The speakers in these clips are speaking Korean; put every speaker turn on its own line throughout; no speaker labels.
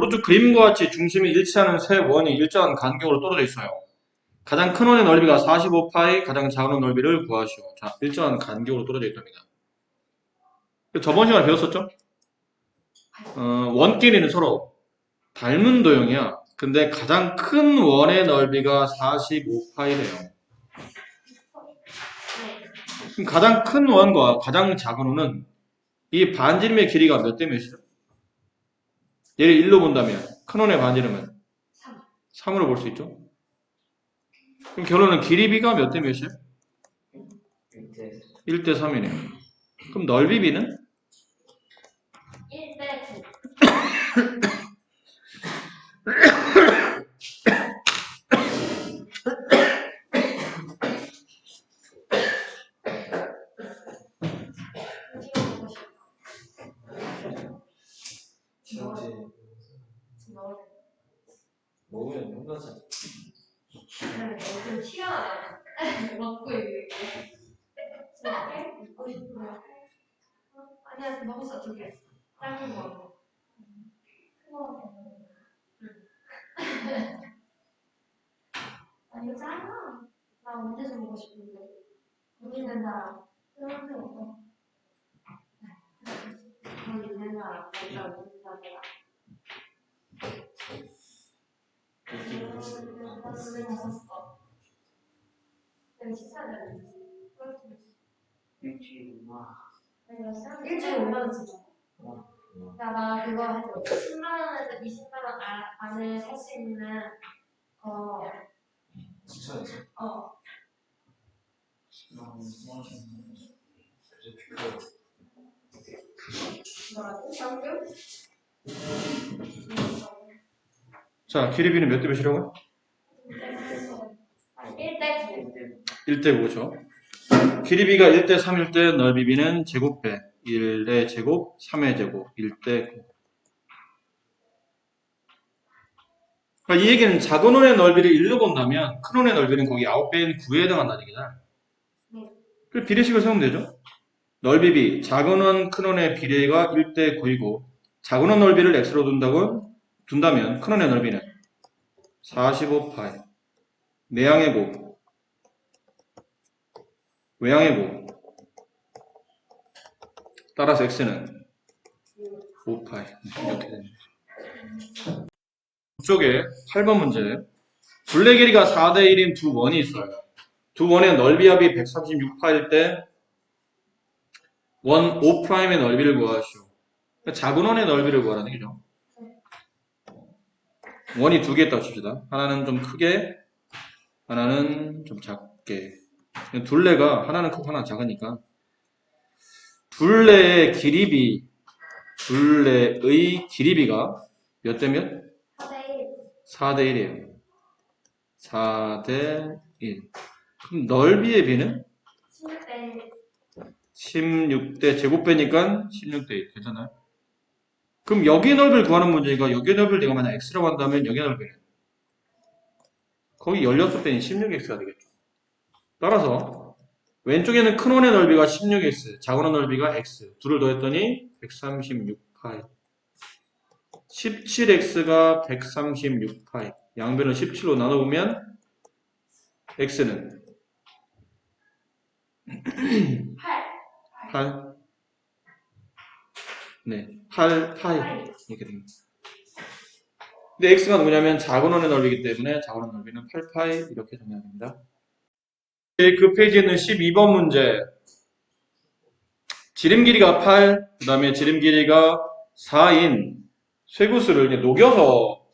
오른쪽 그림과 같이 중심이 일치하는 세 원이 일정한 간격으로 떨어져 있어요. 가장 큰 원의 넓이가 45파이, 가장 작은 원 넓이를 구하시오. 자, 일정한 간격으로 떨어져 있답니다. 저번 시간에 배웠었죠? 원끼리는 서로 닮은 도형이야. 근데 가장 큰 원의 넓이가 45파이래요. 그럼 가장 큰 원과 가장 작은 원은 이 반지름의 길이가 몇 대 몇이죠? 얘를 1로 본다면 큰 원의 반지름은 3으로 볼 수 있죠? 그럼 결론은 길이비가 몇 대 몇이에요? 1대 3이네요. 그럼 넓이비는?
1대 9.
먹으면 혼자서
좀 튀어나와요. 먹고 있는 게. 먹고 싶어요. 아니야, 먹었어, 두 개. 짧은 거. 큰 거. 아, 이거 짧아. 나 언제서 먹고 싶은데. 고민된 사람. 생각해 없어. 거기 있는 사람. 일단 있는 사람. 나 집에 갔었어. 내가 식사를
일주일
일주일에 5만 원 쓰죠. 나 그거 해줘. 10만 원에서 20만 원 안에 살 수 있는
추천해서
어. 뭐라고? 정금?
자, 길이비는 몇 대 몇이라고요?
1대 9.
1대 5죠. 길이비가 1대 3일 때 넓이비는 제곱배 1의 제곱, 3의 제곱, 1대 9. 그러니까 이 얘기는 작은 원의 넓이를 1로 본다면 큰 원의 넓이는 거기 9배인 9에 해당한다는 얘기잖아요. 그 비례식을 세우면 되죠. 넓이비, 작은 원, 큰 원의 비례가 1대 9이고 작은 원 넓이를 x로 둔다면 큰 원의 넓이는 45파이. 내항의 곱, 외항의 곱. 따라서 x는 5파이. 이렇게 됩니다. 이쪽에 8번 문제. 둘레 길이가 4대 1인 두 원이 있어요. 두 원의 넓이 합이 136파일 때 원 5'의 넓이를 구하시오. 그러니까 작은 원의 넓이를 구하라는 얘기죠. 원이 두 개 있다고 칩시다. 하나는 좀 크게, 하나는 좀 작게. 둘레가 하나는 크고 하나는 작으니까 둘레의 길이비가 몇 대 몇?
4대 1.
4대 1이에요. 4대 1. 그럼 넓이의 비는?
16대
16대 제곱배니까 16대 1. 괜찮아요? 그럼 여기의 넓이를 구하는 문제니까 여기의 넓이를 내가 만약 x라고 한다면 여기의 넓이는? 거기 16배인 16x가 되겠죠. 따라서 왼쪽에는 큰 원의 넓이가 16x, 작은 원 넓이가 x. 둘을 더했더니 136파이. 17x가 136파이. 양변을 17로 나눠보면 x는 8. 네, 8파이. 이렇게 됩니다. 근데 x가 뭐냐면 작은 원의 넓이기 때문에 작은 원 넓이는 8파이 이렇게 정리가 됩니다. 그 페이지에는 12번 문제. 지름 길이가 8, 그 다음에 지름 길이가 4인 쇠구슬을 이제 녹여서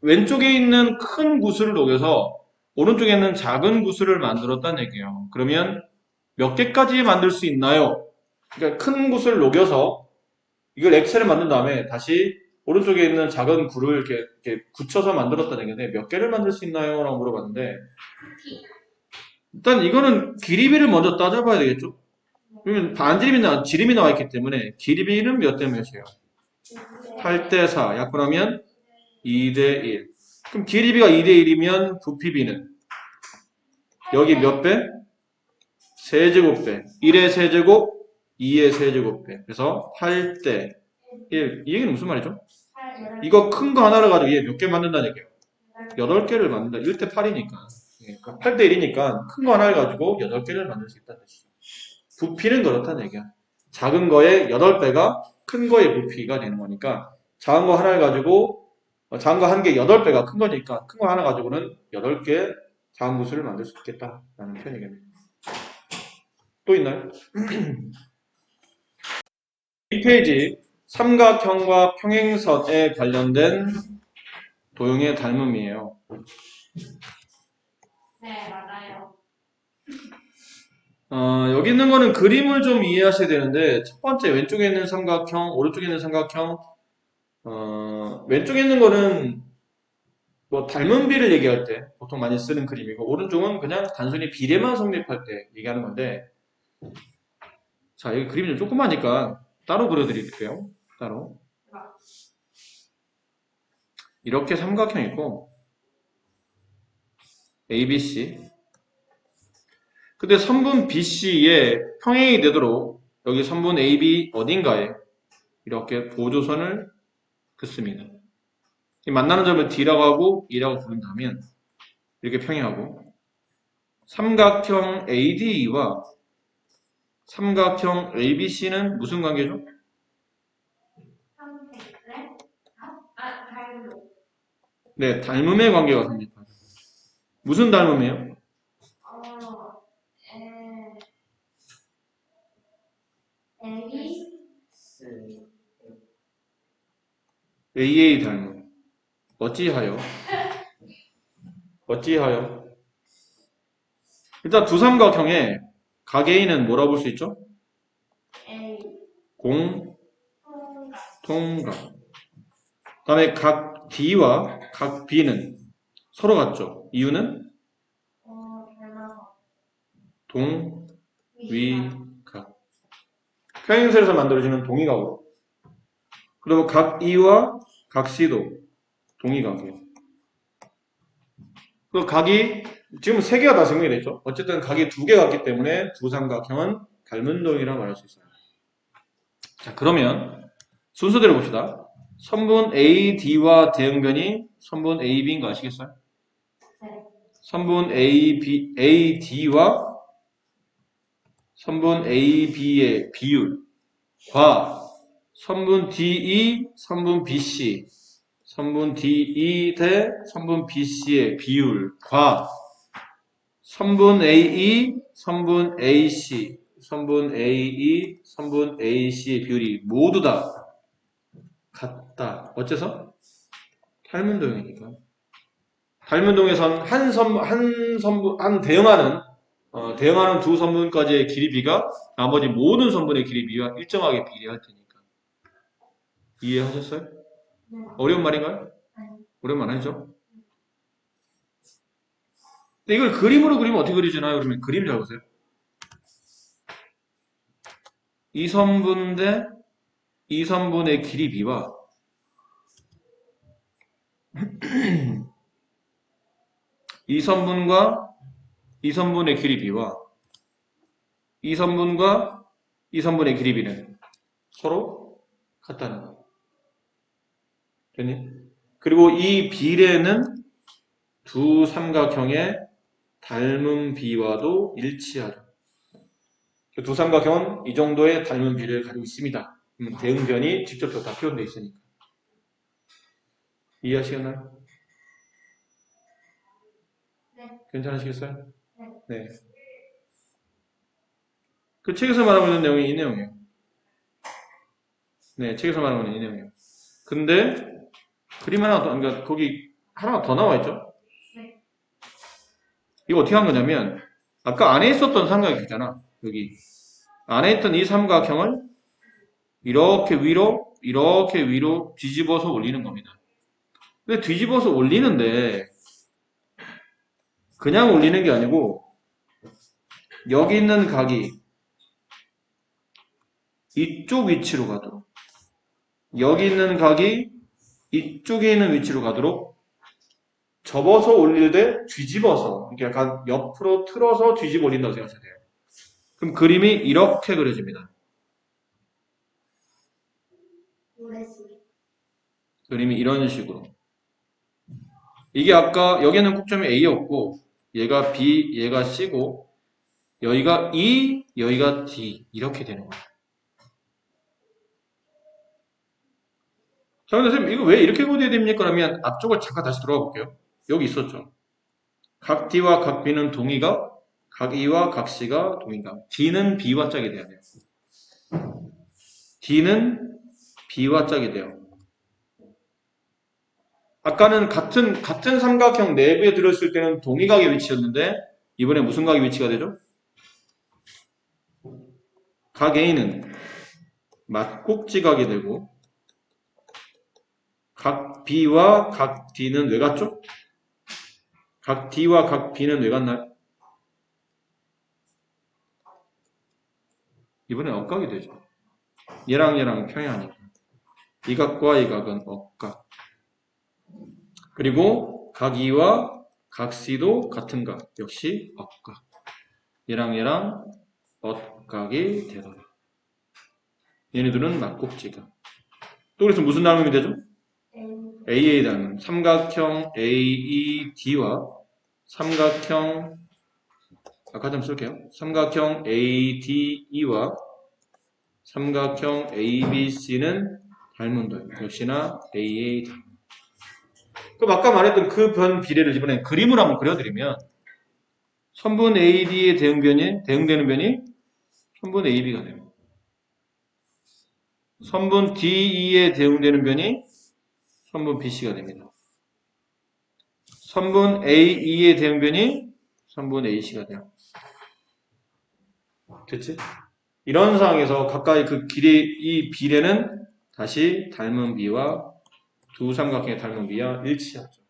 왼쪽에 있는 큰 구슬을 녹여서 오른쪽에 있는 작은 구슬을 만들었다는 얘기예요. 그러면 몇 개까지 만들 수 있나요? 그러니까 큰 구슬을 녹여서 이걸 액체를 만든 다음에 다시 오른쪽에 있는 작은 굴을 이렇게 굳혀서 만들었다는 얘기인데 몇 개를 만들 수 있나요? 라고 물어봤는데 일단 이거는 길이비를 먼저 따져봐야 되겠죠? 그러면 지름이 나와 있기 때문에 길이비는 몇 대 몇이에요? 8대 4. 약분하면 2대 1. 그럼 길이비가 2대 1이면 부피비는 여기 몇 배? 세제곱배. 1의 세제곱, 2의 세제곱배. 그래서 8대 1. 이 얘기는 무슨 말이죠? 이거 큰 거 하나를 가지고 얘 몇 개 만든다는 얘기예요. 8개를 만든다. 1대 8이니까. 8대 1이니까 큰 거 하나를 가지고 8개를 만들 수 있다는 뜻이죠. 부피는 그렇다는 얘기야. 작은 거의 8배가 큰 거의 부피가 되는 거니까 작은 거 하나를 가지고 작은 거 한 개 8배가 큰 거니까 큰 거 하나 가지고는 8개 작은 구슬을 만들 수 있겠다라는 표현이겠네요. 또 있나요? 이 페이지 삼각형과 평행선에 관련된 도형의 닮음이에요.
네, 맞아요.
여기 있는 거는 그림을 좀 이해하셔야 되는데 첫 번째 왼쪽에 있는 삼각형, 오른쪽에 있는 삼각형 왼쪽에 있는 거는 뭐 닮은 비를 얘기할 때 보통 많이 쓰는 그림이고 오른쪽은 그냥 단순히 비례만 성립할 때 얘기하는 건데 자, 여기 그림이 좀 조그마니까 따로 그려드릴게요. 따로 이렇게 삼각형 있고 ABC 근데 선분 BC에 평행이 되도록 여기 선분 AB 어딘가에 이렇게 보조선을 긋습니다. 이 만나는 점을 D라고 하고 E라고 부른다면 이렇게 평행하고 삼각형 ADE와 삼각형 ABC는 무슨 관계죠?
네? 닮은.
네, 닮음의 관계가 성립하죠. 무슨 닮음이에요?
A,
AA 닮음. 어찌하여? 어찌하여? 일단 두 삼각형의 각 A는 뭐라고 볼 수 있죠?
A,
공통각. 다음에 각 D와 각 B는 서로 같죠? 이유는
닮아서.
동위각. 평행선에서 만들어지는 동위각으로. 그리고 각 E와 각 C도 동위각이에요. 그 각이 지금 세 개가 다 증명이 됐죠. 어쨌든 각이 두 개가 있기 때문에 두 삼각형은 닮은 도형이라고 말할 수 있어요. 자, 그러면 순서대로 봅시다. 선분 AD와 대응변이 선분 AB인 거 아시겠어요?
네.
선분 AD와 선분 AB의 비율과 선분 DE, 선분 BC, 선분 DE 대 선분 BC의 비율과 선분 AE, 선분 AC, 선분 AE, 선분 AC의 비율이 모두 다 같다. 어째서? 닮은 도형이니까. 닮은 도형에선 대응하는 두 선분까지의 길이비가 나머지 모든 선분의 길이비와 일정하게 비례할 테니까. 이해하셨어요?
네.
어려운 말인가요? 어려운 말 아니죠? 근데 이걸 그림으로 그리면 어떻게 그리잖아요? 그러면 그림 잘 보세요. 이 선분 대 이 선분의 길이비와 이 선분과 이 선분의 길이비와 이 선분과 이 선분의 길이비는 서로 같다는 거예요. 됐니? 그리고 이 비례는 두 삼각형의 닮은 비와도 일치하죠. 두 삼각형은 이 정도의 닮은 비를 가지고 있습니다. 대응변이 직접적으로 다 표현되어 있으니까. 이해하시겠나요?
네.
괜찮으시겠어요? 네. 그 책에서 말하고 있는 내용이 이 내용이에요. 네, 책에서 말하고 있는 이 내용이에요. 근데 그림 하나 더, 그러니까 거기 하나 더 나와 있죠?
네.
이거 어떻게 한 거냐면 아까 안에 있었던 삼각형 있잖아. 여기 안에 있던 이 삼각형을 이렇게 위로 뒤집어서 올리는 겁니다. 근데 뒤집어서 올리는데 그냥 올리는 게 아니고 여기 있는 각이 이쪽 위치로 가도록 여기 있는 각이 이쪽에 있는 위치로 가도록 접어서 올릴 때 뒤집어서 이렇게 약간 옆으로 틀어서 뒤집어 올린다고 생각하셔야 돼요. 그럼 그림이 이렇게 그려집니다. 그림이 이런 식으로. 이게 아까 여기는 꼭점이 A였고 얘가 B, 얘가 C고 여기가 E, 여기가 D 이렇게 되는 거예요. 자, 근데 선생님 이거 왜 이렇게 구해야 됩니까? 그러면 앞쪽을 잠깐 다시 들어가 볼게요. 여기 있었죠. 각 D와 각 B는 동의가, 각 E와 각 C가 동의가. D는 B와 짝이 돼야 돼요. D는 B와 짝이 돼요. 아까는 같은 삼각형 내부에 들어있을 때는 동의각의 위치였는데 이번에 무슨 각의 위치가 되죠? 각 A는 맞꼭지각이 되고 각 B와 각 D는 왜 같죠? 각 D와 각 B는 왜 같나요? 이번엔 억각이 되죠. 얘랑 평행하니까. 이 각과 이 각은 억각. 그리고 각 E와 각 C도 같은 각. 역시 억각. 얘랑 억각이 되더라. 얘네들은 맞꼭지각. 또 그래서 무슨 닮음이 되죠? AA 닮음. 삼각형 AED와 삼각형 아까 좀 쓸게요. 삼각형 ADE와 삼각형 ABC는 닮음도예요. 역시나 AA 닮음. 그럼 아까 말했던 그 변 비례를 이번엔 그림으로 한번 그려드리면 선분 AD의 대응되는 변이 선분 AB가 돼요. 선분 DE에 대응되는 변이 선분 BC가 됩니다. 선분 AE의 대응변이 선분 AC가 돼요. 됐지? 이런 상황에서 가까이 그 길이 이 비례는 다시 닮은 비와 두 삼각형의 닮은 비와 일치하죠.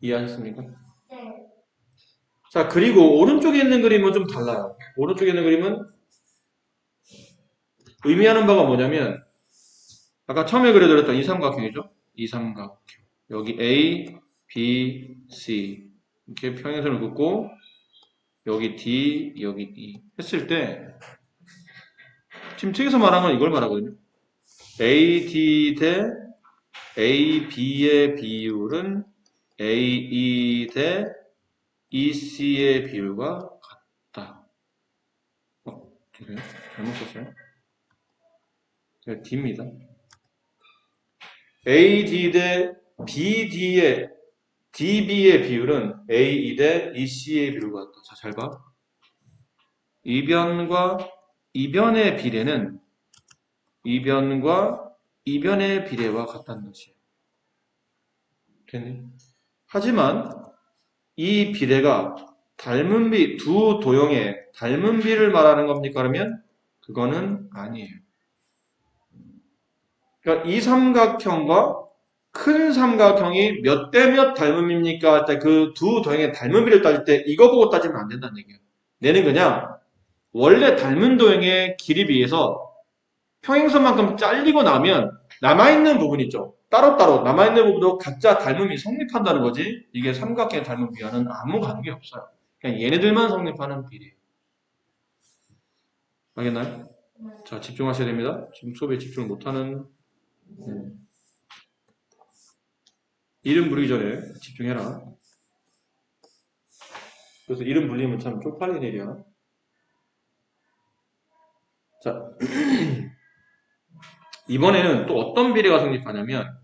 이해하셨습니까?
네.
자, 그리고 오른쪽에 있는 그림은 좀 달라요. 오른쪽에 있는 그림은 의미하는 바가 뭐냐면 아까 처음에 그려드렸던 이 삼각형이죠. 이 삼각형. 여기 A, B, C 이렇게 평행선을 긋고 여기 D, 여기 E 했을 때 지금 책에서 말한 건 이걸 말하거든요. AD 대 AB의 비율은 AE 대 EC의 비율과 같다. 죄송해요. 잘못 썼어요. 네, D입니다. AD 대 BD의 DB의 비율은 AE 대 EC의 비율과 같다. 자, 잘 봐. 이변과 이변의 비례는 이변과 이변의 비례와 같다는 것이에요. 됐니? 하지만 이 비례가 닮은 비, 두 도형의 닮은 비를 말하는 겁니까? 그러면 그거는 아니에요. 그러니까 이 삼각형과 큰 삼각형이 몇 대 몇 닮음입니까? 할 때 그 두 도형의 닮은 비를 따질 때 이거 보고 따지면 안 된다는 얘기예요. 얘는 그냥 원래 닮은 도형의 길이 비해서 평행선만큼 잘리고 나면 남아있는 부분 있죠. 따로따로 남아있는 부분도 각자 닮음이 성립한다는 거지 이게 삼각형의 닮은 비와는 아무 관계 없어요. 그냥 얘네들만 성립하는 비례예요. 알겠나요? 자, 집중하셔야 됩니다. 지금 수업에 집중을 못하는 이름 부르기 전에 집중해라. 그래서 이름 불리면 참 쪽팔린 일이야. 자, 이번에는 또 어떤 비례가 성립하냐면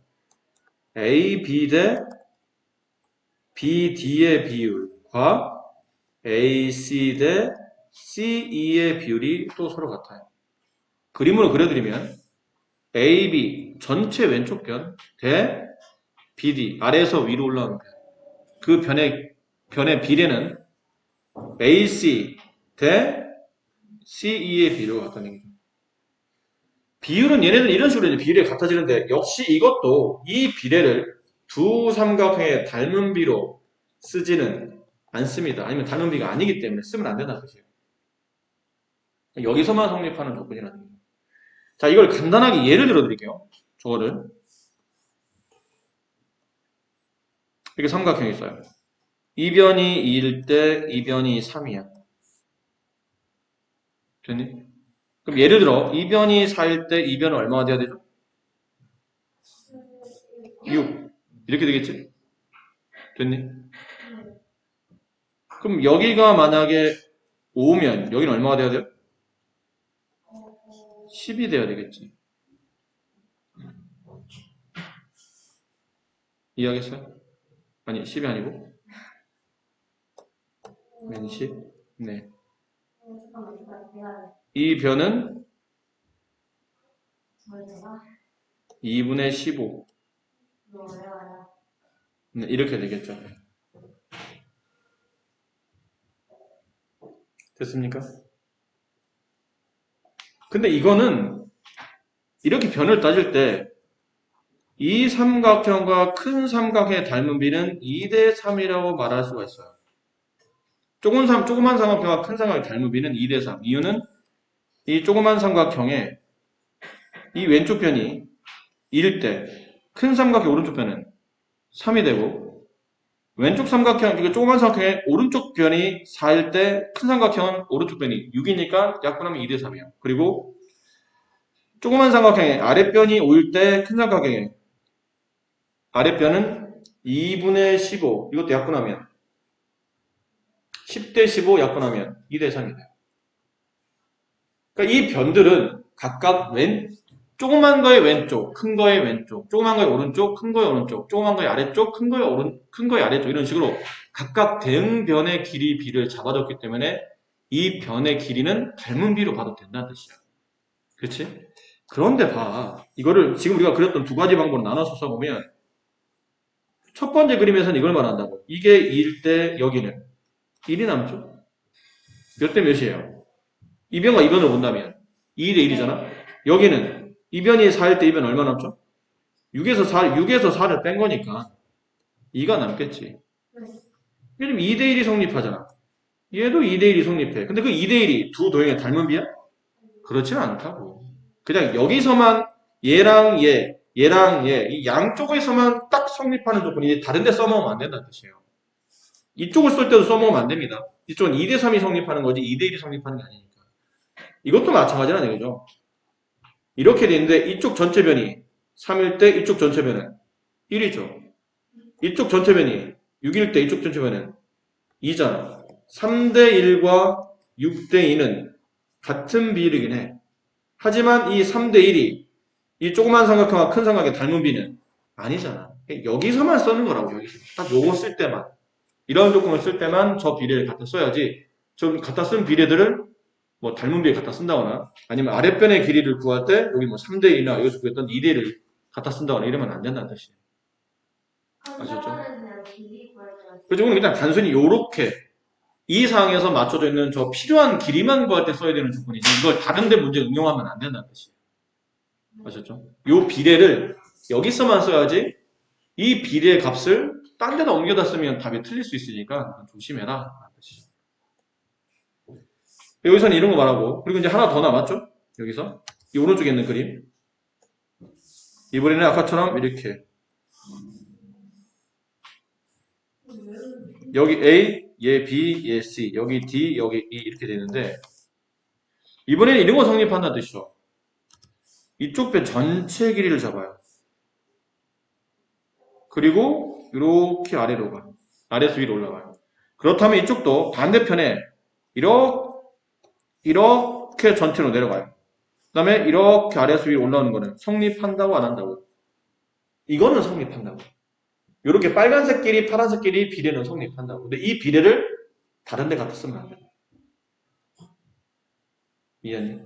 A, B 대 B, D의 비율과 A, C 대 C, E의 비율이 또 서로 같아요. 그림으로 그려드리면 A, B 전체 왼쪽 변 대 B, D 아래에서 위로 올라오는 변. 그 변의 비례는 A, C 대 C, E의 비율과 같다는 얘기죠. 비율은 얘네들 이런 식으로 이제 비례가 같아지는데 역시 이것도 이 비례를 두 삼각형의 닮은 비로 쓰지는 않습니다. 아니면 닮은 비가 아니기 때문에 쓰면 안 된다는 뜻이에요. 여기서만 성립하는 조건이라는 거예요. 자, 이걸 간단하게 예를 들어 드릴게요. 저거를 이렇게 삼각형이 있어요. 이변이 2일 때 이변이 3이야. 됐니? 그럼 예를 들어 이변이 4일 때 이변은 얼마가 돼야 되죠? 6. 이렇게 되겠지? 됐니? 그럼 여기가 만약에 5면 여기는 얼마가 돼야 돼요? 10이 돼야 되겠지. 이해하겠어요? 아니, 10이 아니고? 맨 10? 네.
잠깐만, 내가
이 변은
저희가
2분의 15.
이거 어려워요.
네, 이렇게 되겠죠. 됐습니까? 근데 이거는 이렇게 변을 따질 때 이 삼각형과 큰 삼각형의 닮은 비는 2대 3이라고 말할 수가 있어요. 조그만 삼각형과 큰 삼각형의 닮은 비는 2대 3. 이유는 이 조그만 삼각형의 이 왼쪽 변이 2일 때 큰 삼각형 오른쪽 변은 3이 되고 왼쪽 삼각형, 이거 조그만 삼각형의 오른쪽 변이 4일 때 큰 삼각형은 오른쪽 변이 6이니까 약분하면 2대 3이에요. 그리고 조그만 삼각형의 아랫변이 5일 때 큰 삼각형의 아랫변은 2분의 15. 이것도 약분하면 10대 15 약분하면 2대 3이 돼요. 그러니까 이 변들은 각각 조그만 거의 왼쪽, 큰 거의 왼쪽, 조그만 거의 오른쪽, 큰 거의 오른쪽, 조그만 거의 아래쪽, 큰 거의 아래쪽 이런 식으로 각각 대응 변의 길이 비를 잡아줬기 때문에 이 변의 길이는 닮은 비로 봐도 된다는 뜻이야. 그렇지? 그런데 봐. 이거를 지금 우리가 그렸던 두 가지 방법으로 나눠서 써보면 첫 번째 그림에서는 이걸 말한다고. 이게 2일 때 여기는 1이 남죠? 몇 대 몇이에요? 이 변과 이 변을 본다면 2대 1이잖아? 여기는 이 변이 4일 때 이 변 얼마 남죠? 6에서 4를 뺀 거니까 2가 남겠지. 왜냐면 2대 1이 성립하잖아. 얘도 2대 1이 성립해. 근데 그 2대 1이 두 도형의 닮은 비야? 그렇지는 않다고. 그냥 여기서만 얘랑 얘, 이 양쪽에서만 딱 성립하는 조건이지 다른 데 써먹으면 안 된다는 뜻이에요. 이쪽을 쓸 때도 써먹으면 안 됩니다. 이쪽은 2대 3이 성립하는 거지 2대 1이 성립하는 게 아니니까. 이것도 마찬가지라는 얘기죠. 이렇게 돼 있는데 이쪽 전체 변이 3일 때 이쪽 전체 변은 1이죠. 이쪽 전체 변이 6일 때 이쪽 전체 변은 2잖아. 3대 1과 6대 2는 같은 비율이긴 해. 하지만 이 3대 1이 이 조그만 삼각형과 큰 삼각형의 닮은 비는 아니잖아. 여기서만 쓰는 거라고. 여기서 딱 요거 쓸 때만 이런 조건을 쓸 때만 저 비례를 갖다 써야지. 좀 갖다 쓴 비례들을 뭐 닮은 비에 갖다 쓴다거나 아니면 아랫변의 길이를 구할 때 여기 뭐 3대 1이나 여기서 구했던 2대 1을 갖다 쓴다거나 이러면 안 된다는 뜻이에요. 아셨죠?
그냥 길이 구할 때
그래서 오늘 일단 단순히 요렇게 이 상황에서 맞춰져 있는 저 필요한 길이만 구할 때 써야 되는 조건이지 이걸 다른 데 문제 응용하면 안 된다는 뜻이에요. 아셨죠? 요 비례를 여기서만 써야지 이 비례의 값을 딴 데다 옮겨다 쓰면 답이 틀릴 수 있으니까 조심해라. 여기서는 이런 거 말하고 그리고 이제 하나 더 남았죠? 여기서 이 오른쪽에 있는 그림 이번에는 아까처럼 이렇게 여기 A, 얘 B, 얘 C, 여기 D, 여기 E 이렇게 되는데 이번에는 이런 거 성립한다는 뜻이죠. 이쪽 배 전체 길이를 잡아요. 그리고 이렇게 아래로 가요. 아래에서 위로 올라가요. 그렇다면 이쪽도 반대편에 이렇게 전체로 내려가요. 그 다음에 이렇게 아래에서 위로 올라오는 거는 성립한다고 안 한다고? 이거는 성립한다고. 이렇게 빨간색 길이 파란색 길이 비례는 성립한다고. 근데 이 비례를 다른 데 갖다 쓰면 안 돼요. 이해했니?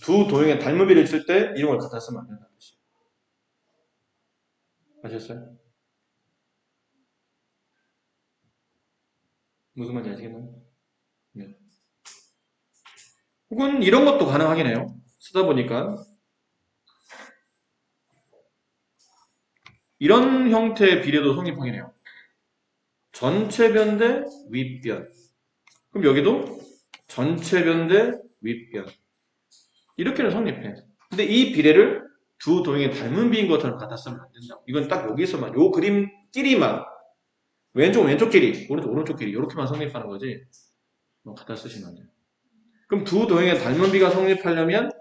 두 도형의 닮은 비를 쓸 때 이런 걸 갖다 쓰면 안 된다는 뜻이에요. 아셨어요? 무슨 말인지 아시겠나요? 네. 혹은 이런 것도 가능하긴 해요. 쓰다 보니까 이런 형태의 비례도 성립하긴 해요. 전체 변 대 윗변. 그럼 여기도 전체 변 대 윗변. 이렇게는 성립해. 근데 이 비례를 두 도형의 닮은 비인 것처럼 갖다 쓰면 안 된다고. 이건 딱 여기서만, 요 그림끼리만 왼쪽 길이, 오른쪽 길이 이렇게만 성립하는 거지. 뭐 갖다 쓰시면 안 돼요. 그럼 두 도형의 닮은 비가 성립하려면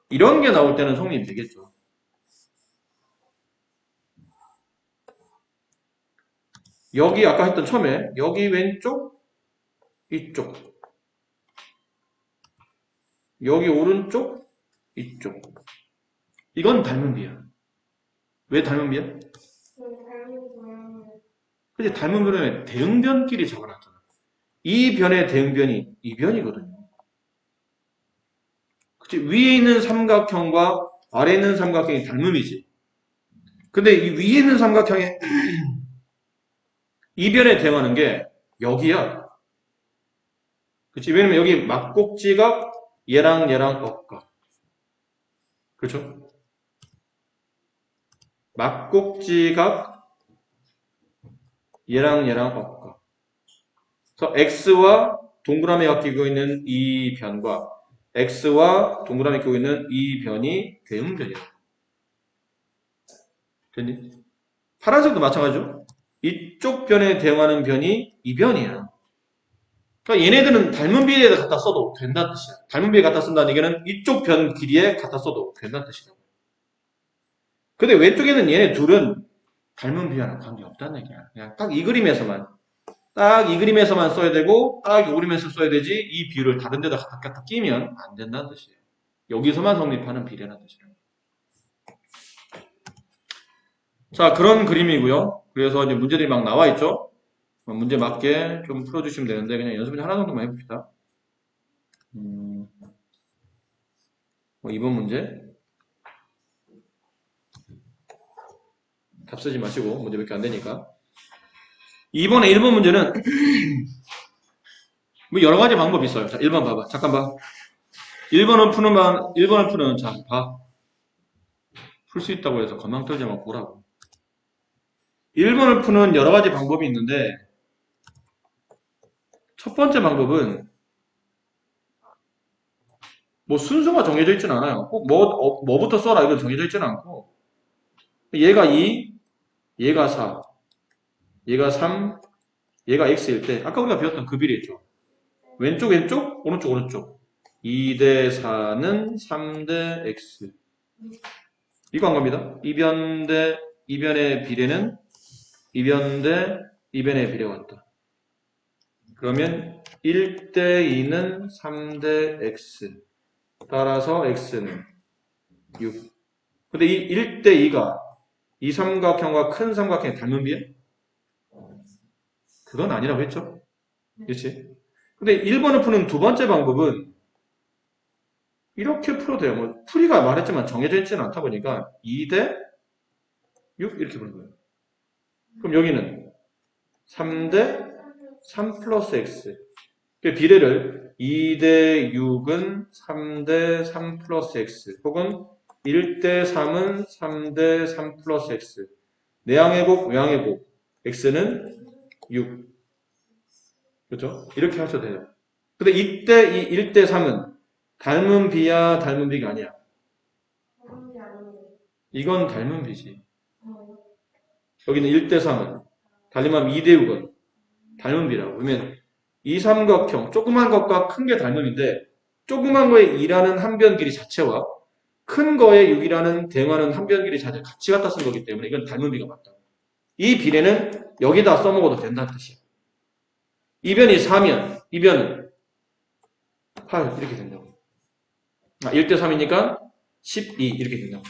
이런 게 나올 때는 성립이 되겠죠. 여기 아까 했던 처음에 여기 왼쪽, 이쪽. 여기 오른쪽, 이쪽. 이건 닮은 비야. 왜 닮은 비야?
닮은 모양을.
그치, 닮은 변에 대응변끼리 적어놨잖아. 이 변의 대응변이 이 변이거든요. 그치, 위에 있는 삼각형과 아래에 있는 삼각형이 닮음이지. 근데 이 위에 있는 삼각형의 이 변에 대응하는 게 여기야. 그치, 왜냐면 여기 막곡지각 얘랑 억각. 그렇죠? 막곡지각 얘랑 억각. 그래서 x와 동그라미가 끼고 있는 이 변과 x와 동그라미 끼고 있는 이 변이 대응변이야. 됐니? 파란색도 마찬가지죠. 이쪽 변에 대응하는 변이 이 변이야. 그러니까 얘네들은 닮은 비례에 갖다 써도 된다는 뜻이야. 닮은 비례에 갖다 쓴다는 얘기는 이쪽 변 길이에 갖다 써도 된다는 뜻이야. 근데 왼쪽에는 얘네 둘은 닮은 비례랑 관계없다는 얘기야. 그냥 딱 이 그림에서만 써야 되고 딱 이 그림에서 써야 되지 이 비율을 다른 데다 갖다 끼면 안 된다는 뜻이에요. 여기서만 성립하는 비례라는 뜻이에요. 자, 그런 그림이고요. 그래서 이제 문제들이 막 나와 있죠. 문제 맞게 좀 풀어주시면 되는데 그냥 연습 하나 정도만 해봅시다. 이번 문제 답 쓰지 마시고 문제 몇 개 안 되니까. 이번에 1번 문제는 뭐 여러 가지 방법이 있어요. 자, 1번 봐봐. 잠깐 봐. 1번을 푸는 자, 봐. 풀 수 있다고 해서 건망 떨지 말고 보라고. 1번을 푸는 여러 가지 방법이 있는데 첫 번째 방법은 뭐 순서가 정해져 있지는 않아요. 꼭 뭐부터 써라 이건 정해져 있지는 않고 얘가 2, 얘가 4, 얘가 3, 얘가 x일 때 아까 우리가 배웠던 그 비례 있죠. 왼쪽, 오른쪽. 2대 4는 3대 x. 이거 한 겁니다. 이변의 비례는 이변 대 이변의 비례가 같다. 그러면 1대 2는 3대 x. 따라서 x는 6. 근데 이 1대 2가 이 삼각형과 큰 삼각형의 닮은 비례? 그건 아니라고 했죠? 그렇지? 근데 1번을 푸는 두 번째 방법은 이렇게 풀어도 돼요. 뭐 풀이가 말했지만 정해져 있지는 않다 보니까 2대 6 이렇게 부는 거예요. 그럼 여기는 3대 3 플러스 x. 비례를 2대 6은 3대 3 플러스 x 혹은 1대 3은 3대 3 플러스 x. 내항의 곱, 외항의 곱. x는 6. 그렇죠? 이렇게 하셔도 돼요. 근데 이때 이 1대 3은 닮은 비야, 닮은 비가 아니야. 이건 닮은 비지. 여기는 1대 3은 달리면 2대 6은 닮은 비라고. 그러면 이 삼각형, 조그만 것과 큰 게 닮음인데 조그만 거의 2라는 한변 길이 자체와 큰 거의 6이라는 대응하는 한변 길이 자체 같이 갖다 쓴 거기 때문에 이건 닮은 비가 맞다. 이 비례는 여기다 써먹어도 된다는 뜻이야. 이변이 4면 이변은 8 이렇게 된다고. 1대 3이니까 12 이렇게 된다고.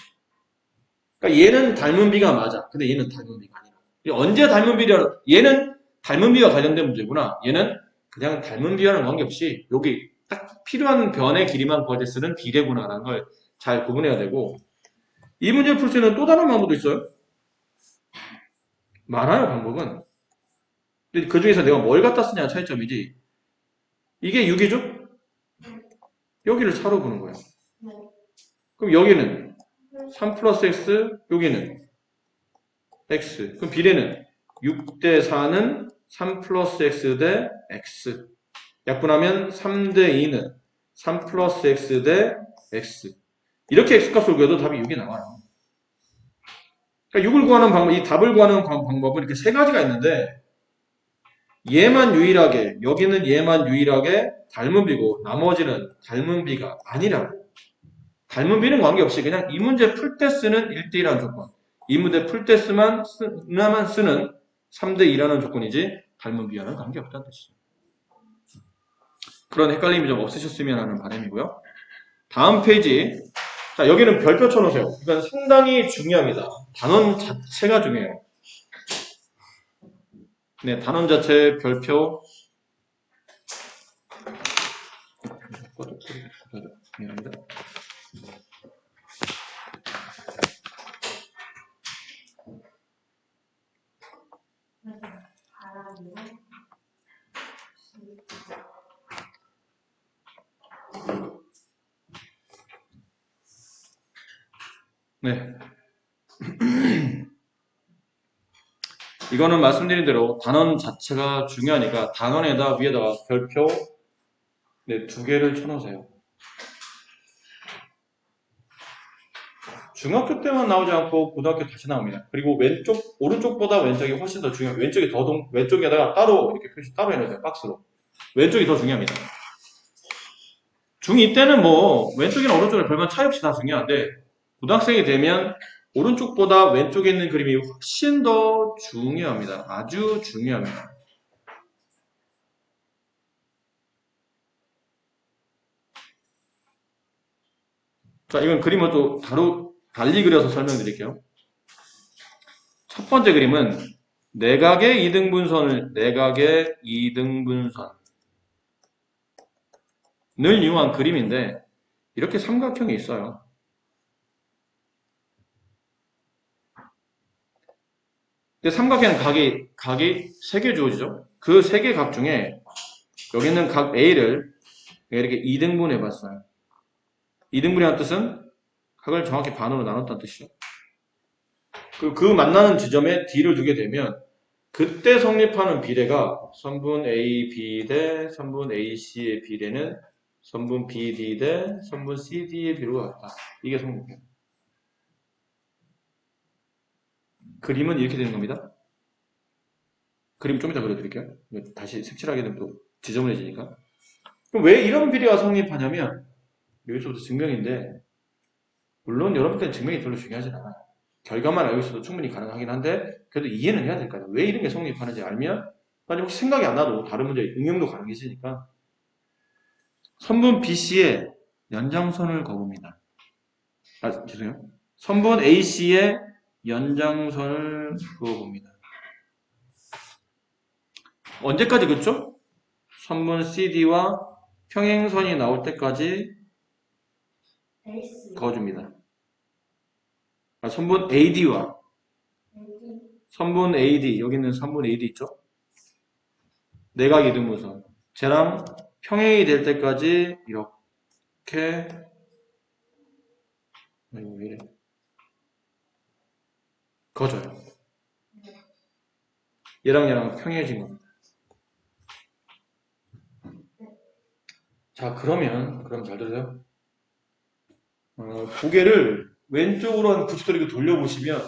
그러니까 얘는 닮은 비가 맞아. 근데 얘는 닮은 비가 아니라. 언제 닮은 비냐? 얘는 닮은 비와 관련된 문제구나. 얘는 그냥 닮은 비와는 관계없이 여기 딱 필요한 변의 길이만 구할 때 쓰는 비례구나라는 걸 잘 구분해야 되고 이 문제를 풀 수 있는 또 다른 방법도 있어요. 많아요, 방법은. 근데 그 중에서 내가 뭘 갖다 쓰냐 차이점이지. 이게 6이죠? 여기를 4로 보는 거예요. 그럼 여기는 3 플러스 x, 여기는 x. 그럼 비례는 6대 4는 3 플러스 x 대 x. 약분하면 3대 2는 3 플러스 x 대 x. 이렇게 x값을 구해도 답이 6이 나와요. 그러니까 6을 구하는 방법, 이 답을 구하는 방법은 이렇게 세 가지가 있는데 얘만 유일하게, 여기는 얘만 유일하게 닮은 비고 나머지는 닮은 비가 아니라고. 닮은 비는 관계없이 그냥 이 문제 풀 때 쓰는 1대1이라는 조건. 이 문제 풀 때 쓰는 3대 2라는 조건이지 닮은 비와는 관계없다는 뜻이죠. 그런 헷갈림이 좀 없으셨으면 하는 바람이고요. 다음 페이지. 자, 여기는 별표 쳐놓으세요. 이건 상당히 중요합니다. 단원 자체가 중요해요. 네, 단원 자체 별표. 미안합니다. 네. 이거는 말씀드린 대로 단원 자체가 중요하니까 단원에다 위에다가 별표 네, 2개를 쳐놓으세요. 중학교 때만 나오지 않고 고등학교 다시 나옵니다. 그리고 오른쪽보다 왼쪽이 훨씬 더 중요해요. 왼쪽에다가 따로 이렇게 표시 따로 해놓으세요. 박스로. 왼쪽이 더 중요합니다. 중2 때는 뭐 왼쪽이나 오른쪽이나 별반 차이 없이 다 중요한데 고등학생이 되면 오른쪽보다 왼쪽에 있는 그림이 훨씬 더 중요합니다. 아주 중요합니다. 자, 이건 그림을 또 달리 그려서 설명드릴게요. 첫 번째 그림은 내각의 이등분선을 이용한 그림인데 이렇게 삼각형이 있어요. 근데 삼각형은 각이 3개 주어지죠. 그 3개 각 중에 여기 있는 각 A를 이렇게 2등분 해봤어요. 2등분이라는 뜻은 각을 정확히 반으로 나눴다는 뜻이죠. 그 만나는 지점에 D를 두게 되면 그때 성립하는 비례가 선분 AB 대 선분 AC의 비례는 선분 BD 대 선분 CD의 비례와 같다. 이게 성립해요. 그림은 이렇게 되는 겁니다. 그림 좀 이따 그려드릴게요. 다시 색칠하게 되면 또 지저분해지니까. 그럼 왜 이런 비례가 성립하냐면 여기서부터 증명인데 물론 여러분들은 증명이 별로 중요하지 않아요. 결과만 알고 있어도 충분히 가능하긴 한데 그래도 이해는 해야 될 거 아니에요. 왜 이런 게 성립하는지 알면 만약 혹시 생각이 안 나도 다른 문제 응용도 가능해지니까 선분 BC의 연장선을 그어봅니다. 죄송해요. 선분 AC의 연장선을 그어봅니다. 언제까지 긋죠? 선분 CD와 평행선이 나올 때까지 그어줍니다. 선분 AD와 선분 AD, 여기는 선분 AD 있죠? 내각 이등분선. 쟤랑 평행이 될 때까지 이렇게 왜 이래? 그어줘요. 얘랑 평행해진 겁니다. 자, 그럼 잘 들으세요. 고개를 왼쪽으로 한 90도 이렇게 돌려보시면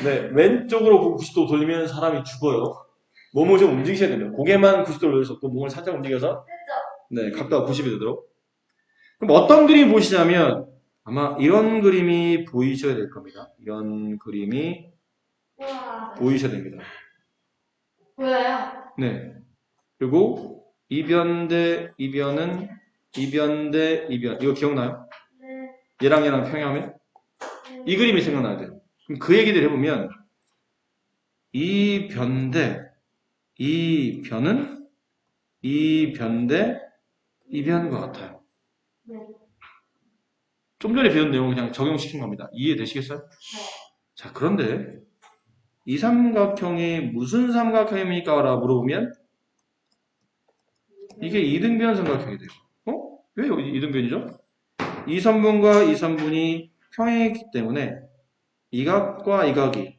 네, 왼쪽으로 90도 돌리면 사람이 죽어요. 몸을 좀 움직이셔야 됩니다. 고개만 90도로 돌릴 수 없고 몸을 살짝 움직여서 네, 각도가 90이 되도록. 그럼 어떤 그림이 보이시냐면 아마 이런 그림이 보이셔야 될 겁니다. 이런 그림이 보이셔야 됩니다.
보여요?
네. 그리고 이변 대 이변은 이변 대 이변. 이거 기억나요?
네.
얘랑 평행하면 이 그림이 생각나야 돼요. 그럼 그 얘기들 해보면 이 변 대 이 변은 이 변 대 이 변과 같아요.
네.
좀 전에 배운 내용을 그냥 적용시킨 겁니다. 이해되시겠어요?
네.
자, 그런데 이 삼각형이 무슨 삼각형입니까? 라고 물어보면 이게 이등변 삼각형이 돼요. 왜 이등변이죠? 이 선분과 이 선분이 평행했기 때문에 이 각과 이 각이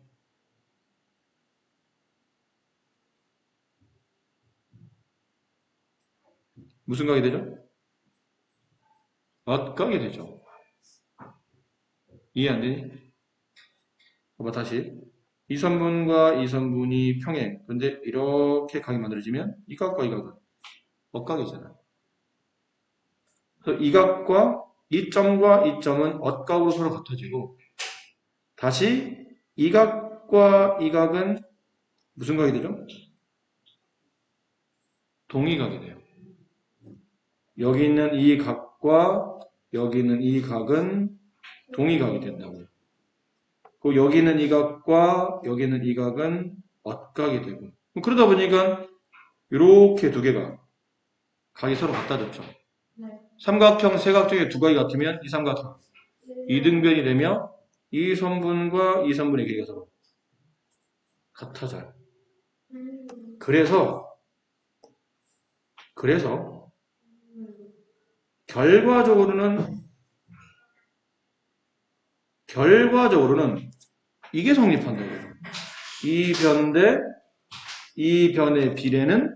무슨 각이 되죠? 엇각이 되죠. 이해 안 되니? 봐봐, 다시. 이 선분과 이 선분이 평행. 근데 이렇게 각이 만들어지면 이 각과 이 각은 엇각이잖아요. 그래서 이 각과 이 점과 이 점은 엇각으로 서로 같아지고 다시 이 각과 이 각은 무슨 각이 되죠? 동의각이 돼요. 여기 있는 이 각과 여기 있는 이 각은 동의각이 된다고요. 그리고 여기 있는 이 각과 여기 있는 이 각은 엇각이 되고. 그러다 보니까 이렇게 두 개가 각이 서로 같아졌죠.
네.
삼각형 세 각 중에 두 각이 같으면 이 삼각형 이등변이 되며 이 선분과 이 선분의 길이가 서로 같아져요. 그래서 결과적으로는 이게 성립한다고요. 이 변 대 이 변의 비례는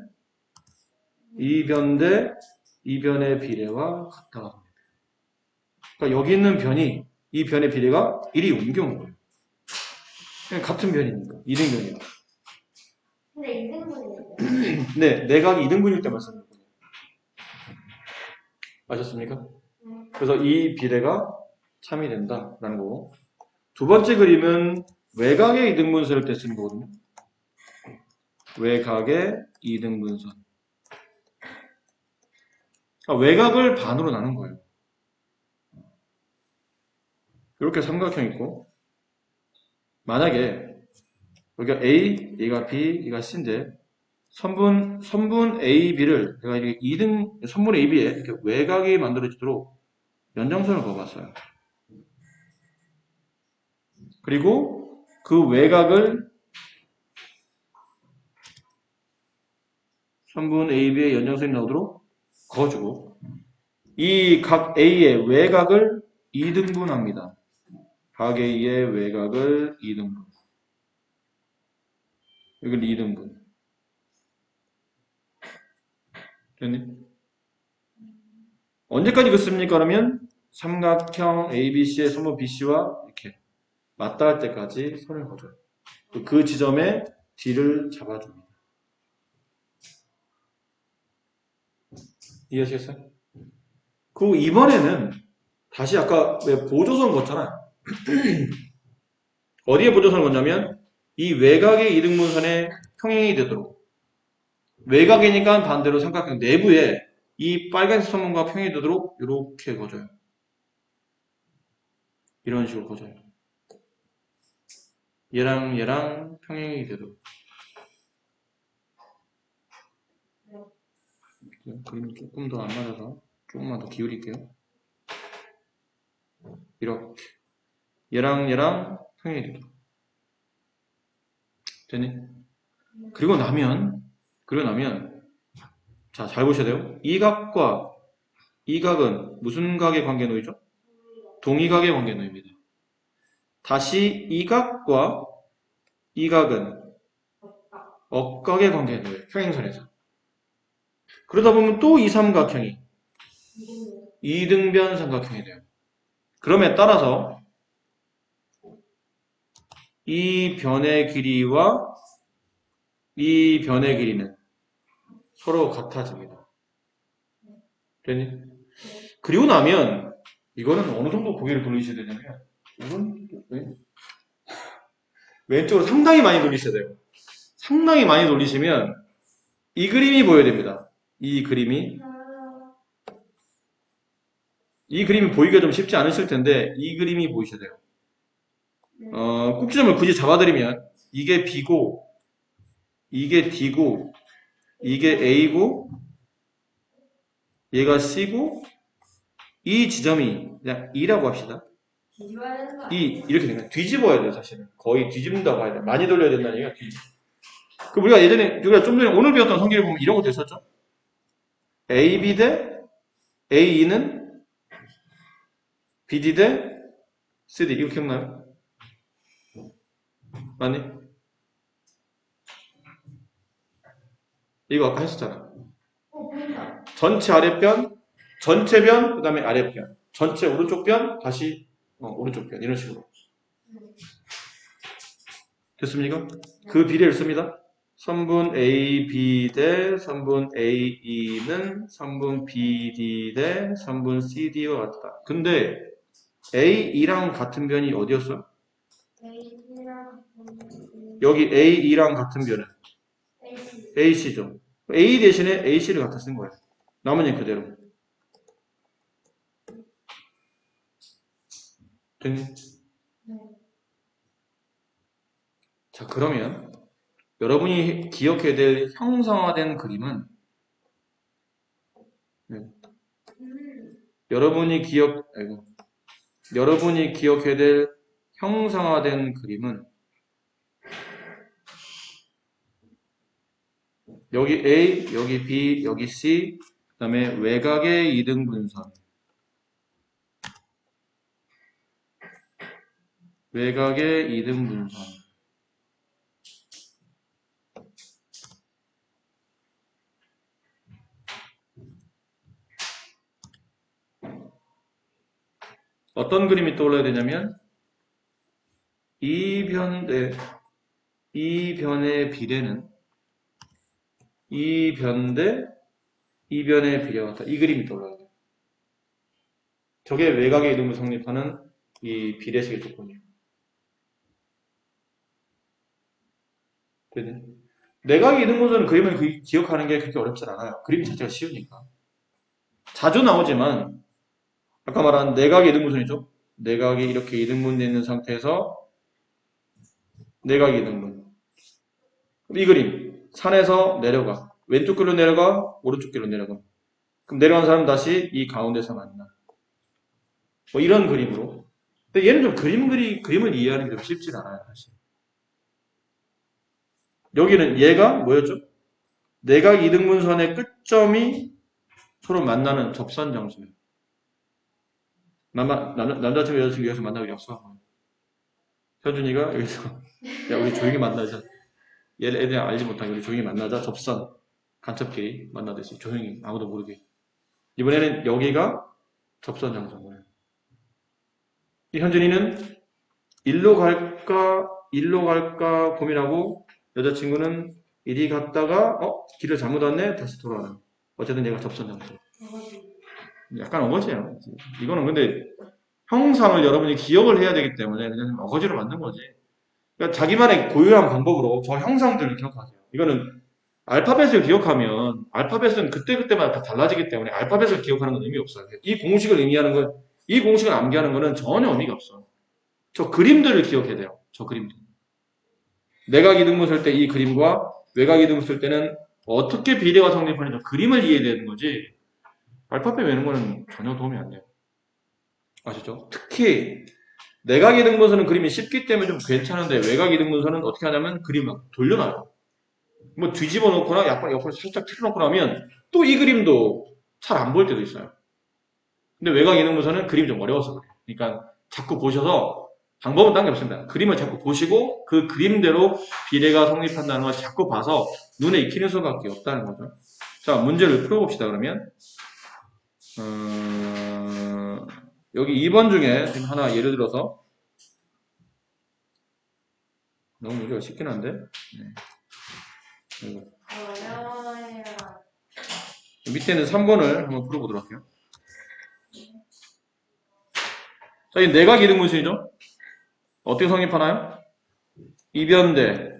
이 변 대 이 변의 비례와 같다. 그러니까 여기 있는 변이 이 변의 비례가 1이 옮겨온 거예요. 그냥 같은 변이니까 2등변이니까.
근데 2등분이
네, 내각이 2등분일 때 말씀드린 거예요. 아셨습니까? 그래서 이 비례가 참이 된다라는 거고. 두 번째 그림은 외곽의 2등분선을 때 쓰는 거거든요. 외곽의 2등분선. 그러니까 외곽을 반으로 나눈 거예요. 이렇게 삼각형 있고, 만약에 여기가 A, 얘가 B, 얘가 C인데 선분 A, B를 제가 이렇게 선분 A, B에 이렇게 외곽이 만들어지도록 연장선을 그어봤어요. 그리고 그 외곽을 선분 A, B의 연장선이 나오도록 그어주고 이 각 A의 외곽을 2등분합니다. 각 A의 외곽을 2등분. 여기를 2등분. 됐니? 언제까지 긋습니까? 그러면 삼각형 ABC의 선분 BC와 이렇게 맞닿을 할 때까지 선을 그어줘요. 그 지점에 D를 잡아줍니다. 이해하시겠어요? 그 이번에는 다시 아까 왜 보조선 그었잖아요. 어디에 보조선을 그었냐면 이 외곽의 이등분선의 평행이 되도록 외곽이니까 반대로 삼각형 내부에 이 빨간색 선분과 평행이 되도록 이렇게 그어줘요. 이런 식으로 그어줘요. 얘랑 평행이 되도록. 그림이 조금 더 안 맞아서 조금만 더 기울일게요. 이렇게 얘랑 평행이 되도록. 됐니? 그리고 나면 자, 잘 보셔야 돼요. 이 각과 이 각은 무슨 각의 관계 놓이죠? 동의각의 관계 놓입니다. 다시 이 각과 이 각은 억각의 관계 놓여요. 평행선에서. 그러다 보면 또 이 삼각형이 이등변 삼각형이 돼요. 그럼에 따라서 이 변의 길이와 이 변의 길이는 서로 같아집니다. 됐니? 그리고 나면 이거는 어느 정도 고개를 돌리셔야 되냐면 이건 왼쪽으로 상당히 많이 돌리셔야 돼요. 상당히 많이 돌리시면 이 그림이 보여야 됩니다. 이 그림이 보기가 좀 쉽지 않으실 텐데 이 그림이 보이셔야 돼요. 꼭지점을 굳이 잡아드리면 이게 B고 이게 D고 이게 A고 얘가 C고 이 지점이 그냥 E라고 합시다.
뒤집어야 되는 거
이렇게 되는 거예요. 뒤집어야 돼요, 사실은. 거의 뒤집는다고 봐야 돼요. 많이 돌려야 된다는 얘기가 뒤집어. 그 우리가 예전에 우리가 좀 전에 오늘 배웠던 성기를 보면 이런 것도 있었죠. AB 대 AE는 BD 대 CD 이거 기억나요? 맞니? 이거 아까 했었잖아.
보인다.
전체 아랫변, 전체 변, 그 다음에 아랫변. 전체 오른쪽 변, 다시 오른쪽 변. 이런 식으로. 됐습니까? 그 비례를 씁니다. 선분 AB 대 선분 AE는 선분 BD 대 선분 CD와 같다. 근데 AE랑 같은 변이 어디였어요?
A랑
여기 AE랑 같은 변은
AC.
AC죠. A 대신에 AC를 갖다 쓴 거예요. 나머지는 그대로. 됐니?
네.
자, 그러면 여러분이 기억해야 될 형상화된 그림은 여러분이 기억해야 될 형상화된 그림은 여기 A, 여기 B, 여기 C, 그 다음에 외곽의 이등분선. 외곽의 이등분선. 어떤 그림이 떠올라야 되냐면 이 변의 비례는 이 변 대 이 변의 비례와 같다. 이 그림이 떠올라야 돼요. 저게 외곽의 이등분 성립하는 이 비례식의 조건이에요. 되니? 내각의 이등분선은 그림을 기억하는 게 그렇게 어렵지 않아요. 그림 자체가 쉬우니까. 자주 나오지만 아까 말한 내각의 이등분선이죠. 내각이 이렇게 이등분되어 있는 상태에서 내각의 이등분. 이 그림 산에서 내려가. 왼쪽 길로 내려가, 오른쪽 길로 내려가. 그럼 내려간 사람은 다시 이 가운데서 만나. 뭐 이런 그림으로. 근데 얘는 좀 그림을 이해하는 게 좀 쉽지 않아요, 사실. 여기는 얘가 뭐였죠? 내각 이등분선의 끝점이 서로 만나는 접선 장소예요. 남자친구, 여자친구 여기서 만나고 약속하고. 현준이가 여기서, 야, 우리 조용히 만나자. 애들 알지 못하게 우리 조용히 만나자. 접선. 간첩끼리 만나듯이 조용히 아무도 모르게. 이번에는 여기가 접선 장소인 거예요. 이 현준이는 일로 갈까 고민하고 여자친구는 이리 갔다가 길을 잘못 왔네 다시 돌아와요. 어쨌든 얘가 접선 장소. 약간 어거지예요. 이거는 근데 형상을 여러분이 기억을 해야 되기 때문에 그냥 어거지로 만든 거지. 그러니까 자기만의 고유한 방법으로 저 형상들을 기억하세요. 이거는 알파벳을 기억하면 알파벳은 그때그때마다 다 달라지기 때문에 알파벳을 기억하는 건 의미 없어요. 이 공식을 암기하는 거는 전혀 의미가 없어. 저 그림들을 기억해야 돼요. 저 그림들. 내각 이등분 쓸 때 이 그림과 외곽 이등분 쓸 때는 어떻게 비례가 성립하는지 그림을 이해해야 되는 거지. 알파벳 외우는 거는 전혀 도움이 안 돼요. 아시죠? 특히 내각 이등분선은 그림이 쉽기 때문에 좀 괜찮은데 외곽 이등분선은 어떻게 하냐면 그림을 돌려놔요. 뭐 뒤집어 놓거나 약간 옆으로 살짝 틀어놓고 나면 또 이 그림도 잘 안 보일 때도 있어요. 근데 외곽 이등분선은 그림이 좀 어려워서 그래요. 그러니까 자꾸 보셔서 방법은 딴 게 없습니다. 그림을 자꾸 보시고 그 그림대로 비례가 성립한다는 걸 자꾸 봐서 눈에 익히는 수밖에 없다는 거죠. 자, 문제를 풀어봅시다. 그러면 여기 2번 중에 지금 하나 예를 들어서 너무 문제가 쉽긴 한데
어려워요.
밑에 있는 3번을 한번 풀어보도록 할게요. 자, 이 내각 이등분선이죠. 어떻게 성립하나요? 이변대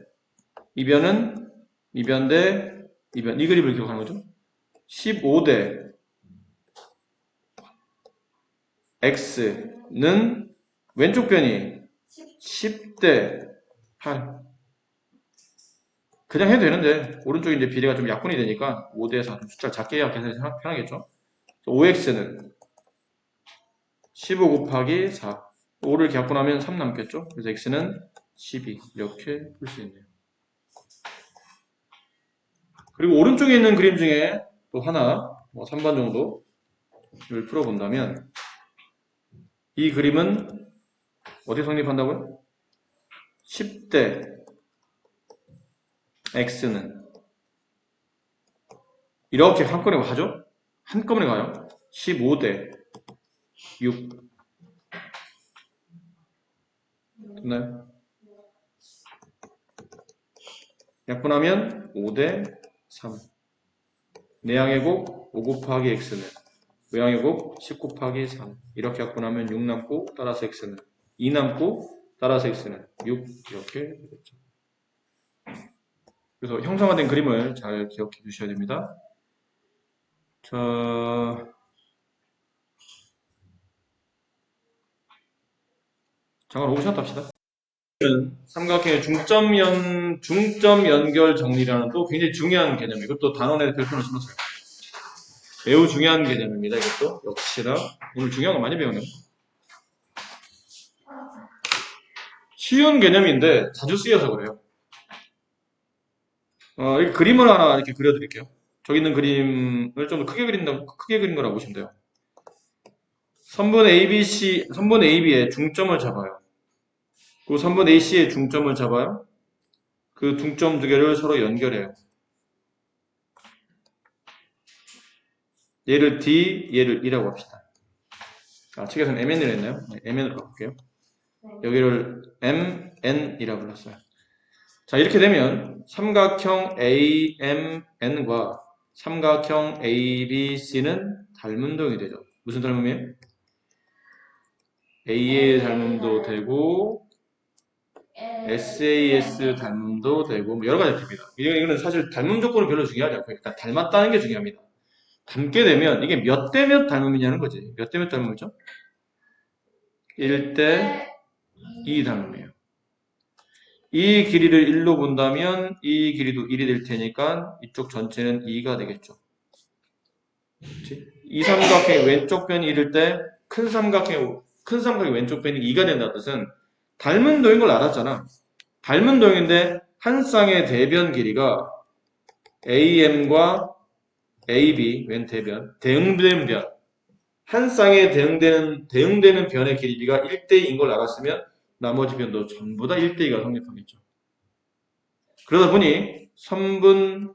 이변은 이변대 이변 이 그림을 기억하는 거죠. 15대 x는 왼쪽 변이 10대 8 그냥 해도 되는데 오른쪽에 이제 비례가 좀 약분이 되니까 5대 4 좀 숫자를 작게 해야 계산이 편하겠죠. 5x는 15 곱하기 4 5를 이렇게 약분하면 3 남겠죠. 그래서 x는 12 이렇게 풀 수 있네요. 그리고 오른쪽에 있는 그림 중에 또 하나 3번 정도를 풀어본다면 이 그림은 어떻게 성립한다고요? 10대 x는 이렇게 한꺼번에 가죠? 한꺼번에 가요. 15대 6 됐나요? 약분하면 5대 3 내항의 곱 5 곱하기 x는 외항의 곱 10 곱하기 3 이렇게 약분하면 6 남고 따라서 x는 2 남고 따라서 x는 6 이렇게 되겠죠. 그래서 형상화된 그림을 잘 기억해 주셔야 됩니다. 자, 잠깐 오셨다 합시다. 삼각형의 중점 연결 정리라는 또 굉장히 중요한 개념이에요. 이것도 단원에 별표를 써놓으세요. 매우 중요한 개념입니다. 이것도 역시나 오늘 중요한 거 많이 배우네요. 쉬운 개념인데 자주 쓰여서 그래요. 이렇게 그림을 하나 이렇게 그려드릴게요. 저기 있는 그림을 좀 더 크게 그린 거라고 보시면 돼요. 선분 AB의 중점을 잡아요. 그 선분 AC의 중점을 잡아요. 그 중점 두 개를 서로 연결해요. 얘를 D, 얘를 E라고 합시다. 책에서는 MN이라고 했나요? 네, MN으로 바꿀게요. 여기를 MN이라고 불렀어요. 자, 이렇게 되면 삼각형 AMN과 삼각형 ABC는 닮음동이 되죠. 무슨 닮음이에요? A의 닮음도 되고 SAS 닮음도 되고 뭐 여러 가지 됩니다. 이거는 사실 닮음 조건은 별로 중요하지 않고 그러니까 닮았다는 게 중요합니다. 닮게 되면 이게 몇 대 몇 닮음이냐는 거지. 몇 대 몇 닮음이죠? 1대 2 닮음이에요. 이 길이를 1로 본다면 이 길이도 1이 될 테니까 이쪽 전체는 2가 되겠죠. 그치? 이 삼각형의 왼쪽 변이 1일 때 큰 삼각형의 왼쪽 변이 2가 된다는 뜻은 닮은 도인 걸 알았잖아. 닮은 도인데 한 쌍의 대변 길이가 AM과 AB 왼 대변 대응되는 변 한 쌍에 대응되는 변의 길이가 1대2인 걸 알았으면 나머지 변도 전부 다 1대2가 성립하겠죠. 그러다 보니 선분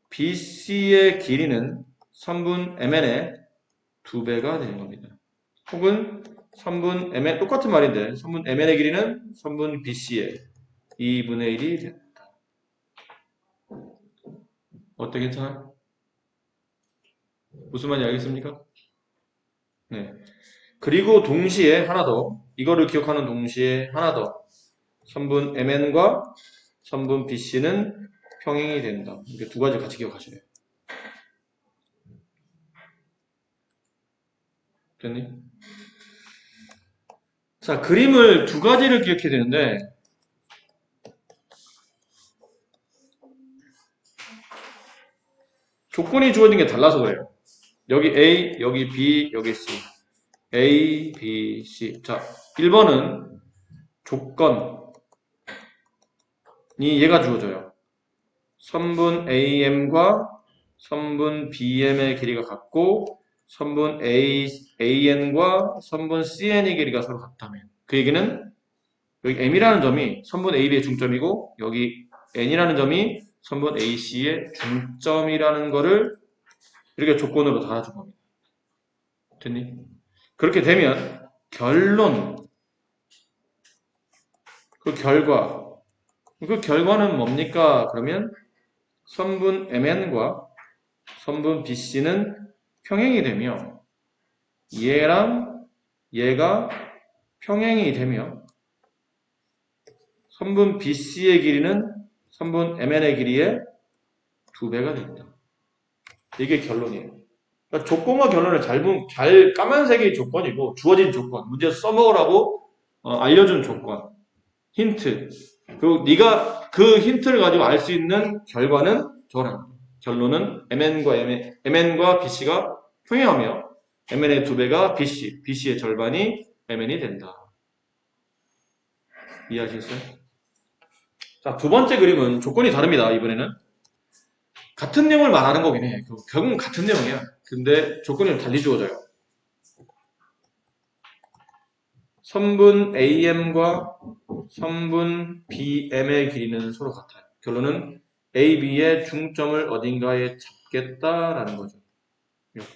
BC의 길이는 선분 MN의 2배가 되는 겁니다. 혹은 선분 MN 똑같은 말인데 선분 MN의 길이는 선분 BC의 2분의 1이 된다. 어때 괜찮아요? 무슨 말인지 알겠습니까? 네. 그리고 동시에 하나 더 이거를 기억하는 동시에 하나 더 선분 MN과 선분 BC는 평행이 된다. 이렇게 두 가지 같이 기억하셔야 돼요. 됐니? 자, 그림을 두 가지를 기억해야 되는데 조건이 주어진 게 달라서 그래요. 여기 A, 여기 B, 여기 C. A, B, C. 자, 1번은 조건이 얘가 주어져요. 선분 AM과 선분 BM의 길이가 같고 선분 AN과 선분 CN의 길이가 서로 같다면 그 얘기는 여기 M이라는 점이 선분 AB의 중점이고 여기 N이라는 점이 선분 AC의 중점이라는 거를 이렇게 조건으로 달아준 겁니다. 됐니? 그렇게 되면 결론, 그 결과는 뭡니까? 그러면 선분 MN과 선분 BC는 평행이 되며 얘랑 얘가 평행이 되며 선분 BC의 길이는 선분 MN의 길이의 2배가 된다. 이게 결론이에요. 그러니까 조건과 결론을 잘 까만색이 조건이고 주어진 조건, 문제에서 써먹으라고 알려준 조건, 힌트. 그리고 네가 그 힌트를 가지고 알 수 있는 결과는 저거랍니다. 결론은 MN과 BC가 평행하며 MN의 2배가 BC의 절반이 MN이 된다. 이해하시겠어요? 자, 두 번째 그림은 조건이 다릅니다. 이번에는 같은 내용을 말하는 거긴 해. 결국은 같은 내용이야. 근데 조건이 달리 주어져요. 선분 AM과 선분 BM의 길이는 서로 같아요. 결론은 AB의 중점을 어딘가에 잡겠다라는 거죠. 이렇게.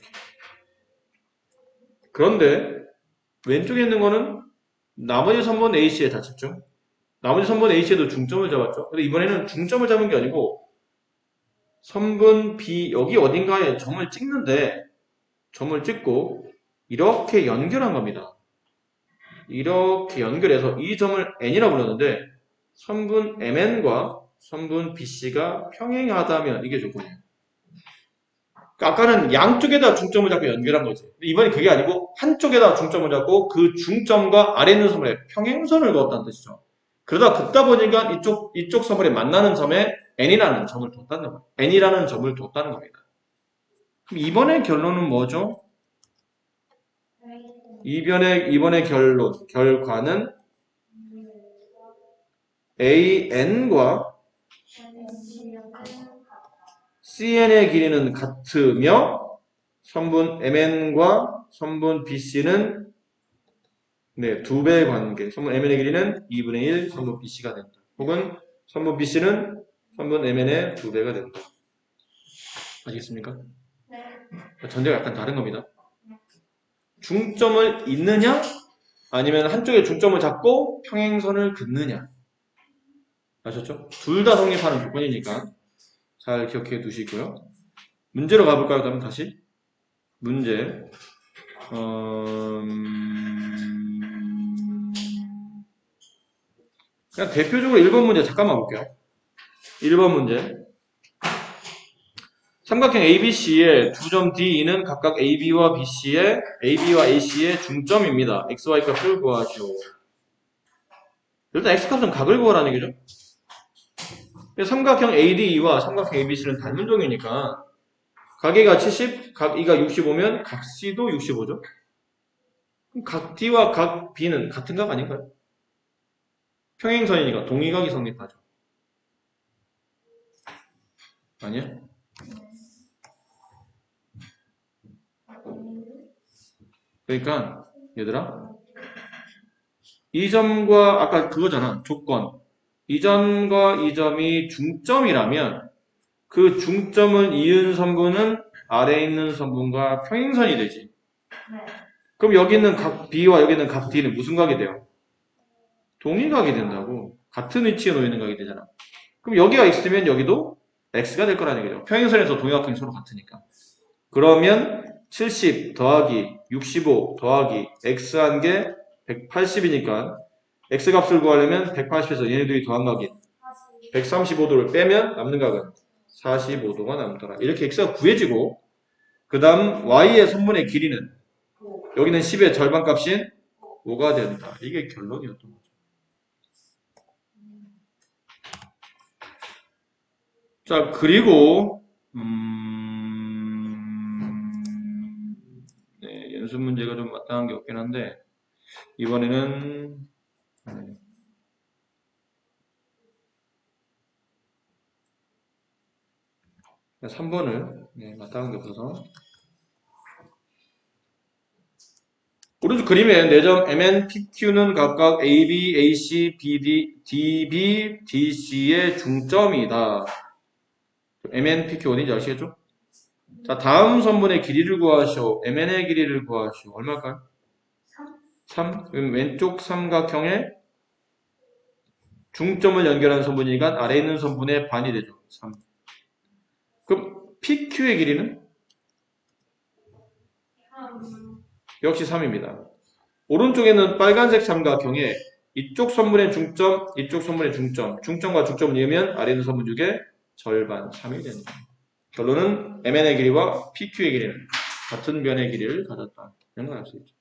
그런데 왼쪽에 있는 거는 나머지 선분 AC에 다 집중. 나머지 선분 A씨에도 중점을 잡았죠. 근데 이번에는 중점을 잡은 게 아니고 선분 B 여기 어딘가에 점을 찍는데 점을 찍고 이렇게 연결한 겁니다. 이렇게 연결해서 이 점을 n이라고 불렀는데 선분 mn과 선분 bc가 평행하다면 이게 조건이에요. 그러니까 아까는 양쪽에다 중점을 잡고 연결한 거지. 이번엔 그게 아니고 한쪽에다 중점을 잡고 그 중점과 아래 있는 선물에 평행선을 그었다는 뜻이죠. 그러다 긋다 보니까 이쪽 선물에 만나는 점에 n이라는 점을 뒀다는 거예요. n이라는 점을 뒀다는 겁니다. 그럼 이번의 결론은 뭐죠? 이번의 결과는 AN과 CN의 길이는 같으며 선분 MN과 선분 BC는 2배의 관계. 선분 MN의 길이는 2분의 1 선분 BC가 된다. 혹은 선분 BC는 선분 MN의 2배가 된다. 아시겠습니까?
네.
전제가 약간 다른 겁니다. 중점을 잇느냐 아니면 한쪽에 중점을 잡고 평행선을 긋느냐. 아셨죠? 둘 다 성립하는 조건이니까 잘 기억해 두시고요. 문제로 가볼까요? 그럼 다시 문제. 그냥 대표적으로 1번 문제 잠깐만 볼게요. 1번 문제. 삼각형 ABC의 두 점 D는 각각 AB와 AC의 중점입니다. XY 값을 구하시오. 일단 X값은 각을 구하라는 얘기죠. 삼각형 ADE와 삼각형 ABC는 닮은 종이니까 각 A가 70, 각 E가 65면 각 C도 65죠. 그럼 각 D와 각 B는 같은 각 아닌가요? 평행선이니까 동의각이 성립하죠. 아니요? 그러니까 얘들아 이 점과 아까 그거잖아. 조건. 이 점과 이 점이 중점이라면 그 중점을 이은 선분은 아래에 있는 선분과 평행선이 되지.
네.
그럼 여기 있는 각 B와 여기 있는 각 D는 무슨 각이 돼요? 동의각이 된다고. 같은 위치에 놓이는 각이 되잖아. 그럼 여기가 X면 여기도 X가 될 거라는 얘기죠. 평행선에서 동의각형이 서로 같으니까. 그러면 70 더하기 65 더하기 X 한 게 180이니까 X 값을 구하려면 180에서 얘네들이 더한 각이 135도를 빼면 남는 각은 45도가 남더라. 이렇게 X가 구해지고 그 다음 Y의 선분의 길이는 여기는 10의 절반값인 5가 된다. 이게 결론이었던 거죠. 자, 그리고 연습 문제가 좀 마땅한 게 없긴 한데 이번에는 3번을 마땅한 게 없어서 오른쪽 그림에 4점 MN, PQ는 각각 AB, AC, BD, DB, DC의 중점이다. MN, PQ 어딘지 아시겠죠? 자, 다음 선분의 길이를 구하시오. MN의 길이를 구하시오. 얼마일까요? 3. 그럼 왼쪽 삼각형의 중점을 연결하는 선분이니까 아래에 있는 선분의 반이 되죠. 3. 그럼 PQ의 길이는? 역시 3입니다. 오른쪽에는 빨간색 삼각형에 이쪽 선분의 중점, 이쪽 선분의 중점, 중점과 중점을 이으면 아래 있는 선분 중에 절반 3이 된다. 결론은 MN의 길이와 PQ의 길이는 같은 변의 길이를 가졌다. 이런 걸 알 수 있죠.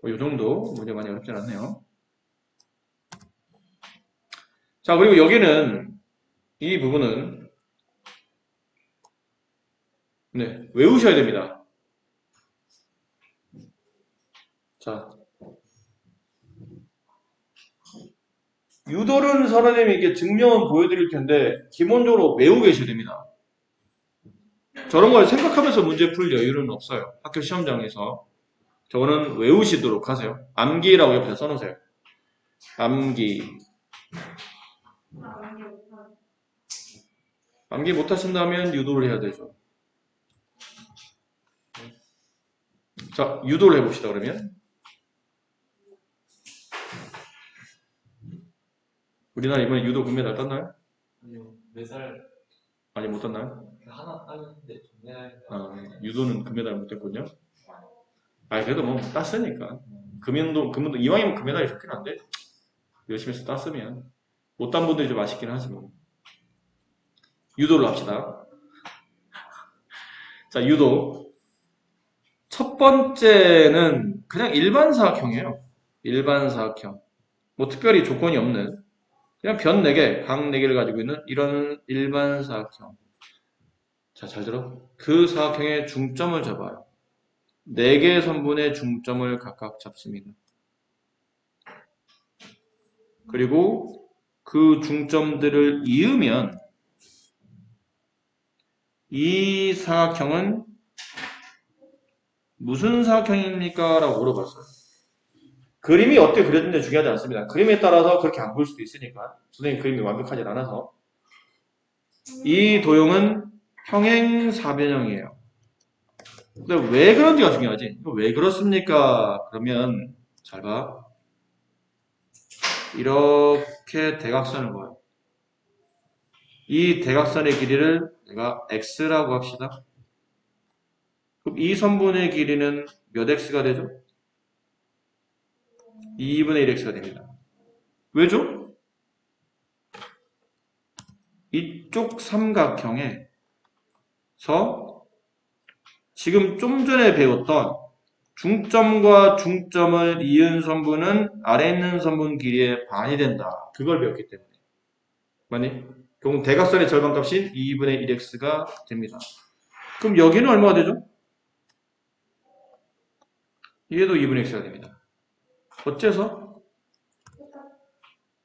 이 정도 문제 많이 어렵지 않네요. 자, 그리고 여기는 이 부분은 외우셔야 됩니다. 자, 유도는 선생님이 증명은 보여드릴 텐데 기본적으로 외우고 계셔야 됩니다. 저런 걸 생각하면서 문제 풀 여유는 없어요. 학교 시험장에서. 저거는 외우시도록 하세요. 암기라고 옆에 써놓으세요. 암기. 암기 못하신다면 유도를 해야 되죠. 자, 유도를 해봅시다, 그러면. 우리나라 이번에 유도 금메달 땄나요?
아니요, 매살
아니, 못 땄나요?
하나 따는데 정말
유도는 금메달 못 땄군요. 그래도 뭐, 땄으니까. 금은동, 이왕이면 금메달이 좋긴 한데, 열심히 해서 땄으면. 못 딴 분들이 좀 아쉽긴 하지만. 유도를 합시다. 자, 유도. 첫 번째는 그냥 일반 사각형이에요. 일반 사각형. 뭐 특별히 조건이 없는. 그냥 변 4개, 각 4개를 가지고 있는 이런 일반 사각형. 자, 잘 들어. 그 사각형의 중점을 잡아요. 4개의 선분의 중점을 각각 잡습니다. 그리고 그 중점들을 이으면 이 사각형은 무슨 사각형입니까? 라고 물어봤어요. 그림이 어떻게 그려진지 중요하지 않습니다. 그림에 따라서 그렇게 안 보일 수도 있으니까. 선생님 그림이 완벽하지 않아서. 이 도형은 평행사변형이에요. 근데 왜 그런지가 중요하지. 이거 왜 그렇습니까? 그러면 잘 봐. 이렇게 대각선을 봐요. 이 대각선의 길이를 내가 x라고 합시다. 그럼 이 선분의 길이는 몇 x가 되죠? 2분의 1x가 됩니다. 왜죠? 이쪽 삼각형에서 지금 좀 전에 배웠던 중점과 중점을 이은 선분은 아래 있는 선분 길이의 반이 된다. 그걸 배웠기 때문에. 맞니? 그럼 대각선의 절반값인 2분의 1x가 됩니다. 그럼 여기는 얼마가 되죠? 얘도 2분의 x가 됩니다. 어째서?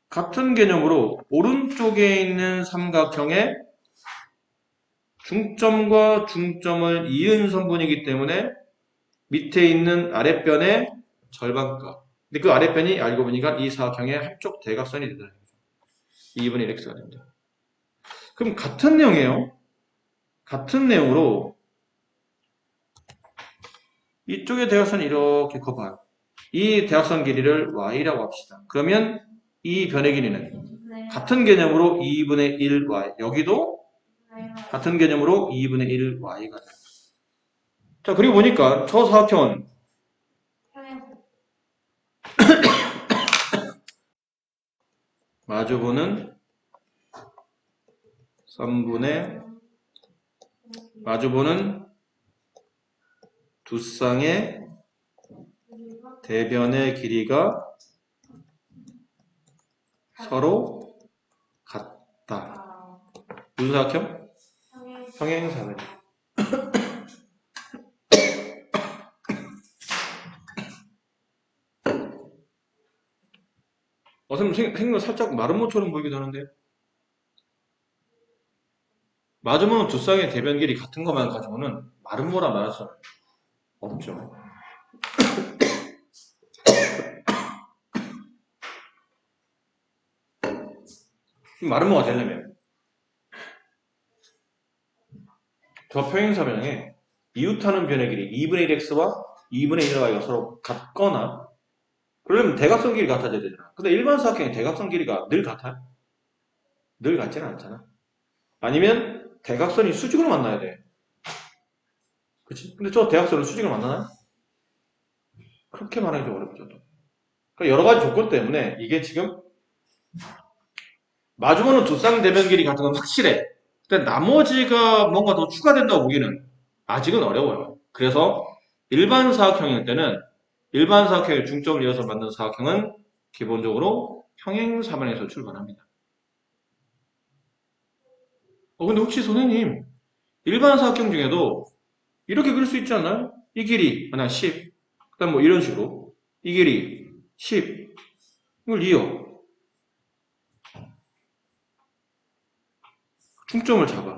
같은 개념으로 오른쪽에 있는 삼각형의 중점과 중점을 이은 선분이기 때문에 밑에 있는 아랫변의 절반값. 근데 그 아랫변이 알고 보니까 이 사각형의 한쪽 대각선이 되더라고요. 2분의 1x가 됩니다. 그럼 같은 내용이에요. 같은 내용으로 이쪽의 대각선이 이렇게 커봐요. 이 대각선 길이를 y라고 합시다. 그러면 이 변의 길이는
네.
같은 개념으로 2분의 1y. 여기도
네.
같은 개념으로 2분의 1y가 돼요. 자, 그리고 보니까 저 사각형은
평행.
마주보는 쌍분의 마주보는 두 쌍의 대변의 길이가 서로 같다. 무슨 사각형?
평행.
평행사각형. 선생님 생긴 살짝 마름모처럼 보이기도 하는데 마주보는 두 쌍의 대변 길이 같은 것만 가지고는 마름모라 말할 수 없죠. 마름모가 되려면 저 평행사변형에 이웃하는 변의 길이 2분의 1x와 2분의 1y가 서로 같거나 그러려면 대각선 길이 같아져야 되잖아. 근데 일반 사각형의 대각선 길이가 늘 같아요? 늘 같지는 않잖아. 아니면 대각선이 수직으로 만나야 돼. 그치? 근데 저 대각선은 수직으로 만나나요? 그렇게 말하기 좀 어렵죠. 그러니까 여러 가지 조건 때문에 이게 지금 마주보는 두 쌍 대변 길이 같은 건 확실해. 근데 나머지가 뭔가 더 추가된다고 보기는 아직은 어려워요. 그래서 일반 사각형일 때는 일반 사각형의 중점을 이어서 만든 사각형은 기본적으로 평행사변에서 출발합니다. 근데 혹시 선생님 일반 사각형 중에도 이렇게 그릴 수 있지 않나요? 이 길이 하나 10, 그 다음 뭐 이런 식으로 이 길이 10, 이걸 이어 중점을 잡아.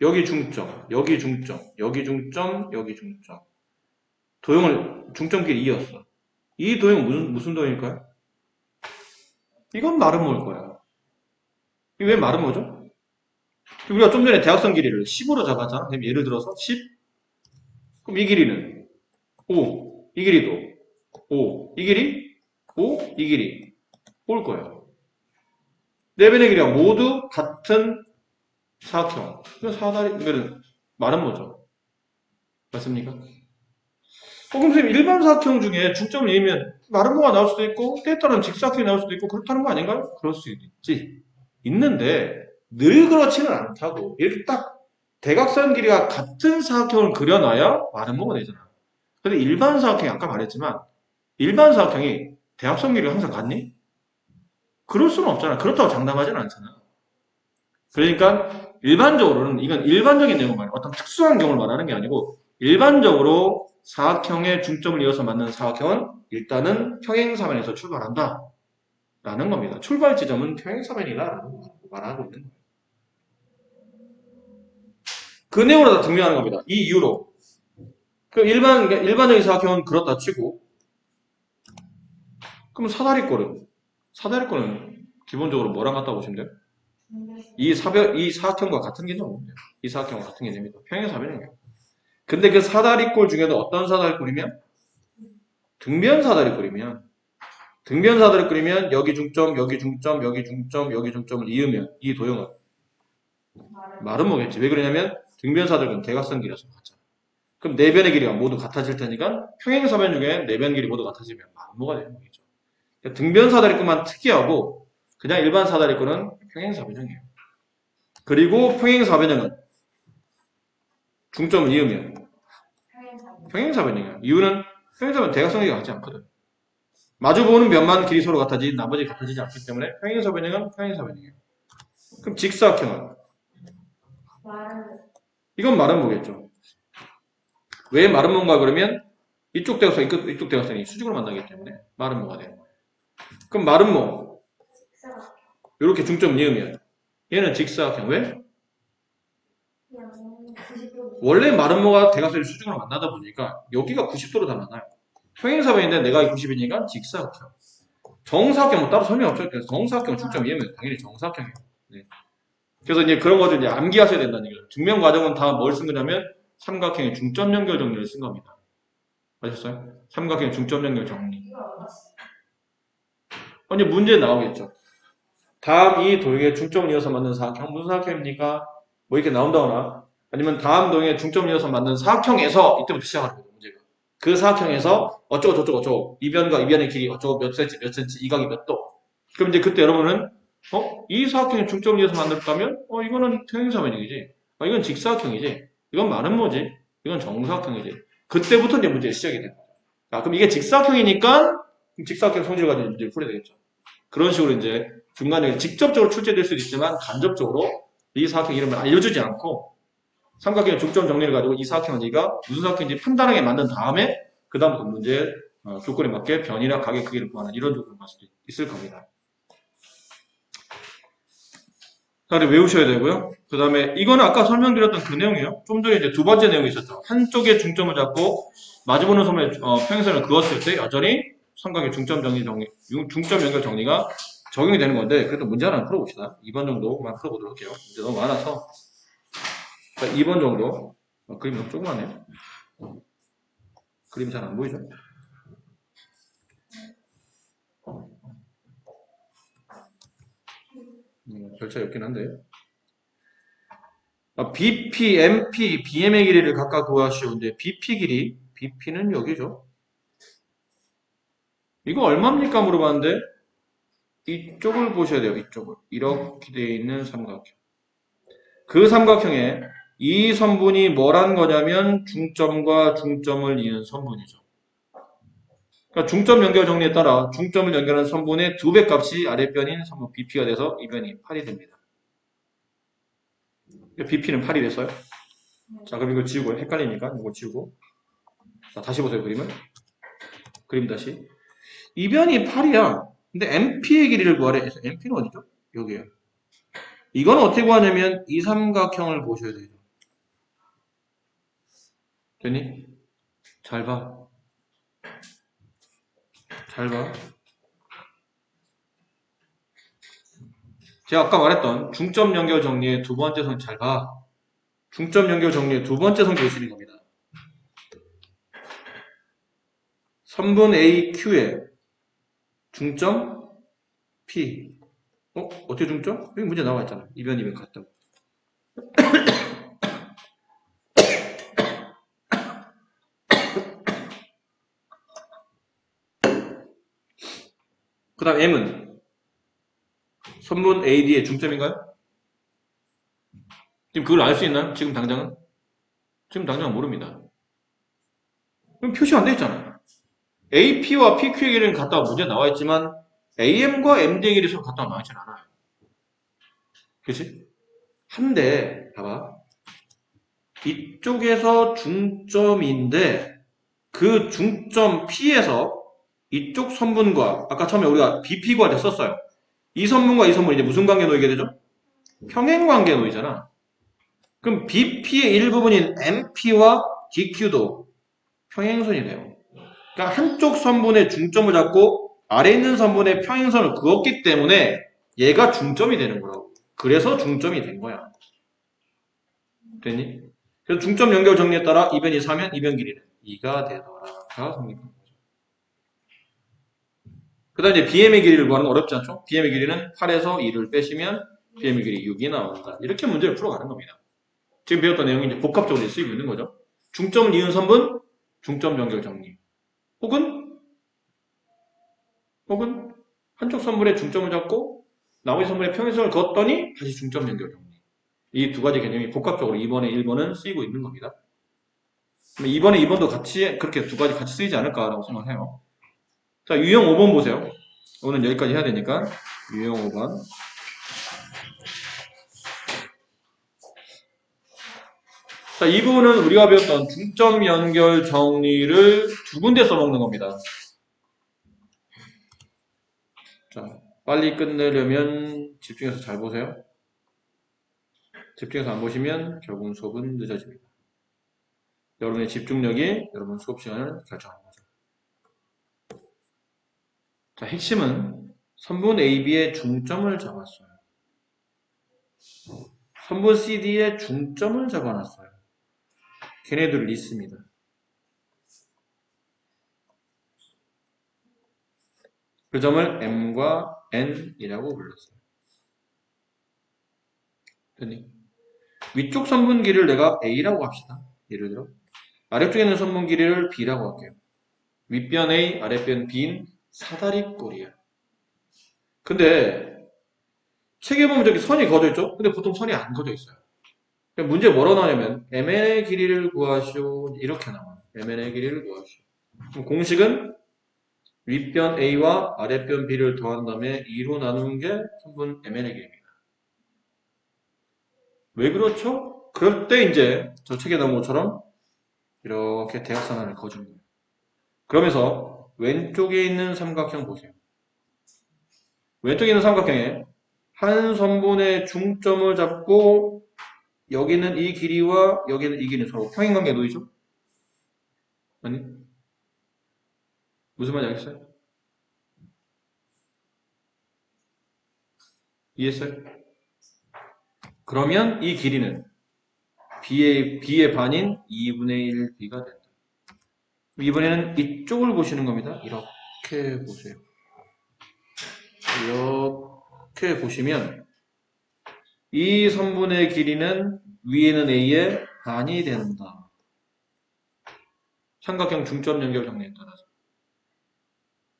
여기 중점, 여기 중점, 여기 중점, 여기 중점. 도형을 중점끼리 이었어. 이 도형은 무슨 도형일까요? 이건 마름모일 거야. 이게 왜 마름모죠? 우리가 좀 전에 대각선 길이를 10으로 잡았잖아. 그럼 예를 들어서 10. 그럼 이 길이는 5. 이 길이도 5. 이 길이 5. 이 길이 5일 거예요. 네 변의 길이가 모두 같은 사각형. 이건 사다리, 이거는 마름모죠. 맞습니까? 그럼 선생님 일반 사각형 중에 중점을 이으면 마름모가 나올 수도 있고 때에 따른 직사각형이 나올 수도 있고 그렇다는 거 아닌가요? 그럴 수 있지. 있는데 늘 그렇지는 않다고. 이렇게 딱 대각선 길이가 같은 사각형을 그려놔야 마름모가 되잖아. 근데 일반 사각형이 아까 말했지만 일반 사각형이 대각선 길이가 항상 같니? 그럴 수는 없잖아. 그렇다고 장담하지는 않잖아. 그러니까 일반적으로는 이건 일반적인 내용을 말해. 어떤 특수한 경우를 말하는 게 아니고 일반적으로 사각형의 중점을 이어서 맞는 사각형은 일단은 평행사변에서 출발한다. 라는 겁니다. 출발 지점은 평행사변이다라고 말하고 있는 거예요. 그 내용으로 다 증명하는 겁니다. 이 이유로. 그러니까 일반적인 사각형은 그렇다 치고 그럼 사다리꼴은 기본적으로 뭐랑 같다고 보시면 돼요? 이 사각형과 같은 개념입니다. 이 사각형과 같은 개념입니다. 평행사변이에요. 근데 그 사다리꼴 중에도 어떤 사다리꼴이면? 등변사다리꼴이면 여기 중점, 여기 중점, 여기 중점, 여기 중점을 이으면 이 도형은 마름모겠지. 왜 그러냐면 등변사다리꼴은 대각선 길이라서 같잖아. 그럼 네 변의 길이가 모두 같아질 테니까 평행사변 중에 네 변 길이 모두 같아지면 마름모가 되는 거겠죠. 그러니까 등변사다리꼴만 특이하고 그냥 일반 사다리꼴은 평행사변형이에요. 그리고 평행사변형은 중점을 이으면 평행사변형이야. 이유는 평행사변 대각선이 같지 않거든. 마주보는 면만 길이 서로 같아지 나머지 같아지지 않기 때문에 평행사변형은 평행사변형이에요. 그럼 직사각형은? 이건 마름모겠죠. 왜 마름모인가 그러면 이쪽 대각선, 이쪽 대각선이 수직으로 만나기 때문에 마름모가 돼요. 그럼 마름모 이렇게 중점 이으면 얘는 직사각형. 왜? 원래 마름모가 대각선이 수직으로 만나다 보니까 여기가 90도로 다 만나요. 평행사변인데 내가 90이니까 직사각형. 정사각형은 따로 설명 없죠. 그래서 정사각형 중점 이으면 당연히 정사각형이에요. 네. 그래서 이제 그런 것들 이제 암기하셔야 된다는 얘기죠. 증명 과정은 다 뭘 쓴 거냐면 삼각형의 중점 연결 정리를 쓴 겁니다. 아셨어요? 삼각형의 중점 연결 정리. 이제 문제 나오겠죠. 다음 이 도형의 중점을 이어서 맞는 사각형 무슨 사각형입니까? 뭐 이렇게 나온다거나 아니면 다음 도형의 중점을 이어서 맞는 사각형에서 이때부터 시작하는 거예요. 문제가. 그 사각형에서 어쩌고 저쩌고 어쩌고 이 변과 이 변의 길이 어쩌고 몇 센치 이 각이 몇 도. 그럼 이제 그때 여러분은 이 사각형의 중점을 이어서 만들었다면 이거는 평행사변형이지. 이건 직사각형이지. 이건 마름모지. 이건 정사각형이지. 그때부터 이제 문제가 시작이 돼요. 그럼 이게 직사각형이니까 직사각형 성질을 가지고 문제를 풀어야 되겠죠. 그런 식으로 이제 중간에 직접적으로 출제될 수도 있지만 간접적으로 이 사각형 이름을 알려주지 않고 삼각형의 중점 정리를 가지고 이 사각형은 네가 무슨 사각형인지 판단하게 만든 다음에 그 다음부터 문제 조건에 맞게 변이나 각의 크기를 구하는 이런 조건을 갈 수도 있을 겁니다. 자, 외우셔야 되고요. 그 다음에 이거는 아까 설명드렸던 그 내용이에요. 좀 전에 이제 두 번째 내용이 있었죠. 한쪽에 중점을 잡고 마주보는 선의 평행선을 그었을 때 여전히 삼각의 중점 연결 정리가 적용이 되는 건데 그래도 문제 하나 풀어봅시다. 2번 정도만 풀어보도록 할게요. 문제 너무 많아서. 자, 2번 정도. 그림 너무 조그마네요. 그림이 잘 안 보이죠? 별 차이 없긴 한데. BP, MP, BM의 길이를 각각 구하시오인데 BP 길이, BP는 여기죠. 이거 얼마입니까? 물어봤는데 이쪽을 보셔야 돼요. 이쪽을. 이렇게 되어 있는 삼각형. 그 삼각형에 이 선분이 뭐란 거냐면 중점과 중점을 이은 선분이죠. 그러니까 중점 연결 정리에 따라 중점을 연결하는 선분의 2배 값이 아랫변인 선분 BP가 돼서 이 변이 8이 됩니다. BP는 8이 됐어요. 자, 그럼 이거 지우고 헷갈리니까 이거 지우고. 자, 다시 보세요. 그림 다시. 이 변이 8이야. 근데 MP의 길이를 구하래. 그래서 MP는 어디죠? 여기에요. 이건 어떻게 구하냐면 이 삼각형을 보셔야 되죠. 됐니? 잘 봐. 잘 봐. 제가 아까 말했던 중점 연결 정리의 두 번째 성 잘 봐. 중점 연결 정리의 두 번째 성질을 쓰는 겁니다. 선분 AQ의 중점 P. 어떻게 중점? 여기 문제 나와 있잖아. 이변 같다. 그 다음 M은 선분 AD의 중점인가요? 지금 그걸 알 수 있나요? 지금 당장은? 지금 당장은 모릅니다. 그럼 표시 안 돼 있잖아요. AP와 PQ의 길이는 같다고 문제 나와 있지만 AM과 MD의 길이 서로 같다고 나와 있진 않아요. 그치? 한데 봐봐. 이쪽에서 중점인데 그 중점 P에서 이쪽 선분과 아까 처음에 우리가 BP과를 썼어요. 이 선분과 이 선분이 이제 무슨 관계 놓이게 되죠? 평행관계 놓이잖아. 그럼 BP의 일부분인 MP와 DQ도 평행선이 돼요. 그러니까 한쪽 선분의 중점을 잡고 아래 있는 선분의 평행선을 그었기 때문에 얘가 중점이 되는 거라고. 그래서 중점이 된 거야. 됐니? 그래서 중점 연결 정리에 따라 이변이 4면 이변 길이는 2가 되더라가 성립한 거죠. 그 다음 이제 BM의 길이를 구하는 건 어렵지 않죠? BM의 길이는 8에서 2를 빼시면 BM의 길이 6이 나온다. 이렇게 문제를 풀어가는 겁니다. 지금 배웠던 내용이 이제 복합적으로 쓰이고 있는 거죠. 중점을 이은 선분, 중점 연결 정리. 혹은 한쪽 선분의 중점을 잡고 나머지 선분의 평행선을 그었더니 다시 중점 연결 정리. 이 두 가지 개념이 복합적으로 2번에 1번은 쓰이고 있는 겁니다. 2번에 2번도 같이 그렇게 두 가지 같이 쓰이지 않을까라고 생각해요. 자, 유형 5번 보세요. 오늘 여기까지 해야 되니까 유형 5번. 자, 이 부분은 우리가 배웠던 중점 연결 정리를 두 군데 써먹는 겁니다. 자, 빨리 끝내려면 집중해서 잘 보세요. 집중해서 안 보시면 결국은 수업은 늦어집니다. 여러분의 집중력이 여러분 수업 시간을 결정하는 거죠. 자, 핵심은 선분 AB의 중점을 잡았어요. 선분 CD의 중점을 잡아놨어요. 걔네들을 있습니다. 그 점을 M과 N이라고 불렀어요. 됐니? 위쪽 선분 길이를 내가 A라고 합시다. 예를 들어 아래쪽에 있는 선분 길이를 B라고 할게요. 윗변 A, 아랫변 B인 사다리꼴이야. 근데 책에 보면 저기 선이 그어져 있죠? 근데 보통 선이 안 그어져 있어요. 문제 뭐라고 나오냐면 MN의 길이를 구하시오 이렇게 나와요. MN의 길이를 구하시오. 그럼 공식은 윗변 A와 아랫변 B를 더한 다음에 2로 나누는 게 선분 MN의 길이입니다. 왜 그렇죠? 그럴 때 이제 저 책에 나온 것처럼 이렇게 대각선을 그어주는 거예요. 그러면서 왼쪽에 있는 삼각형 보세요. 왼쪽에 있는 삼각형에 한 선분의 중점을 잡고 여기는 이 길이와 여기는 이 길이는 서로 평행관계에 놓이죠? 아니? 무슨 말인지 알겠어요? 이해했어요? 그러면 이 길이는 B의 반인 2분의 1 B가 된다. 이번에는 이쪽을 보시는 겁니다. 이렇게 보세요. 이렇게 보시면 이 선분의 길이는 위에는 A의 반이 된다. 삼각형 중점 연결 정리에 따라서.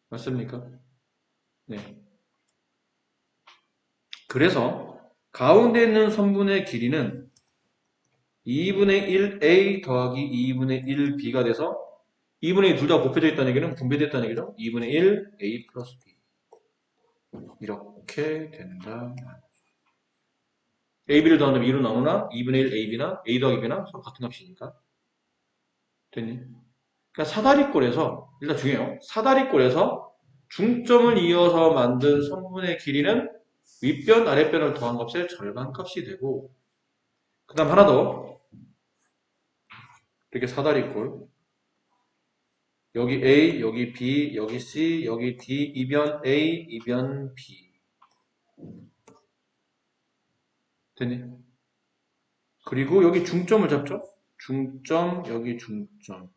맞습니까? 네. 그래서 가운데 있는 선분의 길이는 2분의 1A 더하기 2분의 1B가 돼서 2분의 1 둘 다 곱해져 있다는 얘기는 분배됐다는 얘기죠. 2분의 1 A 플러스 B 이렇게 된다. AB를 더한다면 2로 나누나 2분의 1 AB나 A 더하기 B나 서로 같은 값이니까 됐니? 그러니까 사다리꼴에서 일단 중요해요. 사다리꼴에서 중점을 이어서 만든 선분의 길이는 윗변 아랫변을 더한 값의 절반 값이 되고 그 다음 하나 더 이렇게 사다리꼴 여기 A, 여기 B, 여기 C, 여기 D, 이변 A, 이변 B 됐니? 그리고 여기 중점을 잡죠? 중점, 여기 중점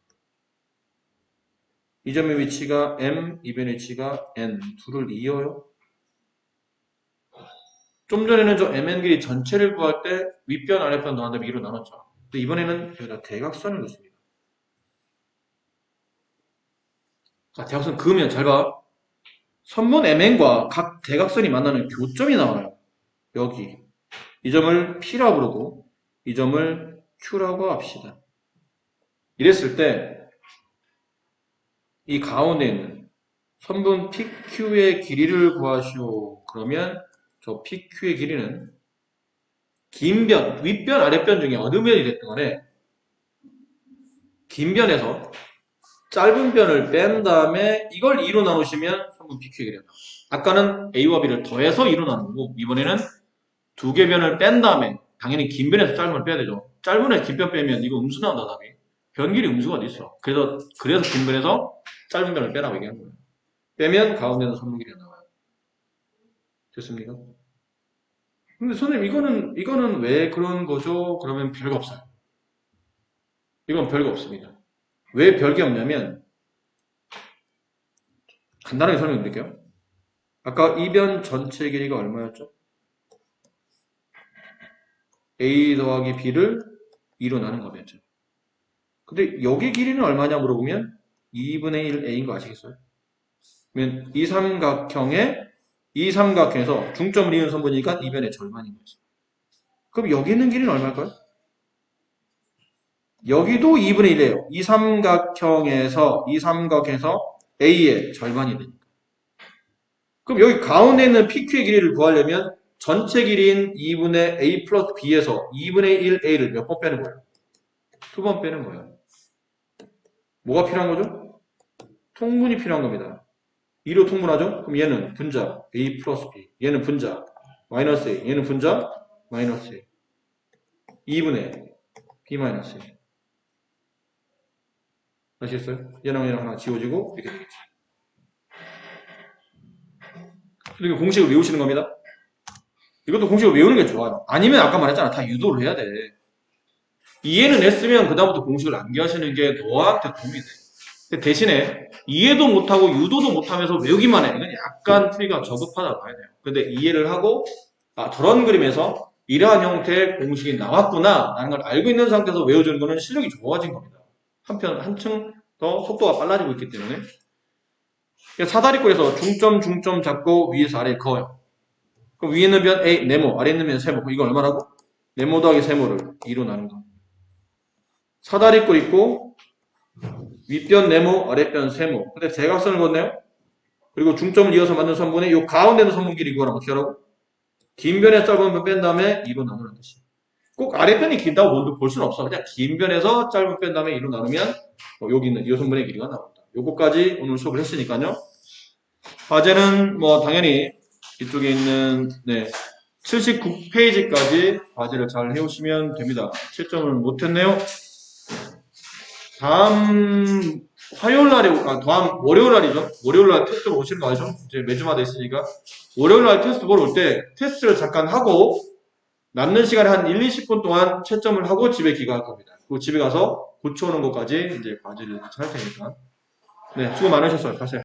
이 점의 위치가 M, 이변의 위치가 N 둘을 이어요. 좀 전에는 저 MN 길이 전체를 구할 때 윗변, 아랫변 더한 다음에 2로 나눴죠. 근데 이번에는 여기다 대각선을 넣습니다. 자, 대각선 그으면 잘 봐. 선분 MN과 각 대각선이 만나는 교점이 나와요. 여기. 이 점을 P라고 부르고 이 점을 Q라고 합시다. 이랬을 때 이 가운데 있는 선분 PQ의 길이를 구하시오. 그러면 저 PQ의 길이는 긴 변, 윗변, 아랫변 중에 어느 변이 됐든 간에 긴 변에서 짧은 변을 뺀 다음에 이걸 2로 나누시면 선분 PQ의 길이가 나와요. 아까는 A와 B를 더해서 2로 나누고 이번에는 두 개 변을 뺀 다음에 당연히 긴 변에서 짧은 걸 빼야 되죠. 짧은 애 긴 변 빼면 이거 음수 나온다 답이. 변 길이 음수가 어디 있어. 그래서 긴 변에서 짧은 변을 빼라고 얘기한 거예요. 빼면 가운데는 선분 길이가 나와요. 됐습니까? 근데 선생님 이거는 왜 그런 거죠? 그러면 별거 없어요. 이건 별거 없습니다. 왜 별게 없냐면 간단하게 설명드릴게요. 아까 이 변 전체 길이가 얼마였죠? A 더하기 B를 2로 나눈 거였죠. 근데 여기 길이는 얼마냐 물어보면 2분의 1 A인 거 아시겠어요? 그러면 이 삼각형에서 중점을 이은 선분이니까 이 변의 절반인 거지. 그럼 여기 있는 길이는 얼마일까요? 여기도 2분의 1이에요. 이 삼각형에서 A의 절반이 되니까. 그럼 여기 가운데 있는 PQ의 길이를 구하려면 전체 길이인 2분의 A 플러스 B에서 2분의 1 A를 몇 번 빼는 거예요? 2번 빼는 거예요. 뭐가 필요한 거죠? 통분이 필요한 겁니다. 2로 통분하죠? 그럼 얘는 분자 A 플러스 B, 얘는 분자 마이너스 A, 얘는 분자 마이너스 A. 2분의 B 마이너스 A. 아시겠어요? 얘랑 얘랑 하나 지워지고 이렇게 되겠지. 이렇게 공식을 외우시는 겁니다. 이것도 공식을 외우는 게 좋아요. 아니면 아까 말했잖아. 다 유도를 해야 돼. 이해는 했으면 그다음부터 공식을 암기하시는 게 너한테 도움이 돼. 근데 대신에 이해도 못하고 유도도 못하면서 외우기만 해. 이건 약간 풀이가 저급하다고 봐야 돼요. 근데 이해를 하고 저런 그림에서 이러한 형태의 공식이 나왔구나 라는 걸 알고 있는 상태에서 외워주는 거는 실력이 좋아진 겁니다. 한층 더 속도가 빨라지고 있기 때문에 사다리꼴에서 중점 잡고 위에서 아래에 그어요. 그럼 위에 있는 변 A, 네모, 아래 있는 변 세모. 이거 얼마라고? 네모 더하기 세모를 2로 나눈 거. 사다리꼴 있고 윗변 네모, 아랫변 세모. 근데 대각선을 걷네요. 그리고 중점을 이어서 만든 선분의 이 가운데 있는 선분 길이 구하라고. 어떻게 하라고? 긴 변에 짧은 변 뺀 다음에 2로 나누는 뜻이. 꼭 아랫변이 길다고 먼저 볼 수는 없어. 그냥 긴 변에서 짧은 뺀 다음에 2로 나누면 여기 있는 이 선분의 길이가 나옵니다. 요거까지 오늘 수업을 했으니까요. 과제는 당연히 이쪽에 있는 79페이지까지 과제를 잘 해오시면 됩니다. 채점을 못했네요. 다음 다음 월요일날이죠. 월요일날 테스트 보러 오시는 거 알죠? 이제 매주마다 있으니까. 월요일날 테스트 보러 올 때 테스트를 잠깐 하고 남는 시간에 한 1, 20분 동안 채점을 하고 집에 귀가할 겁니다. 그리고 집에 가서 고쳐오는 것까지 이제 과제를 같이 할 테니까. 네, 수고 많으셨어요. 가세요.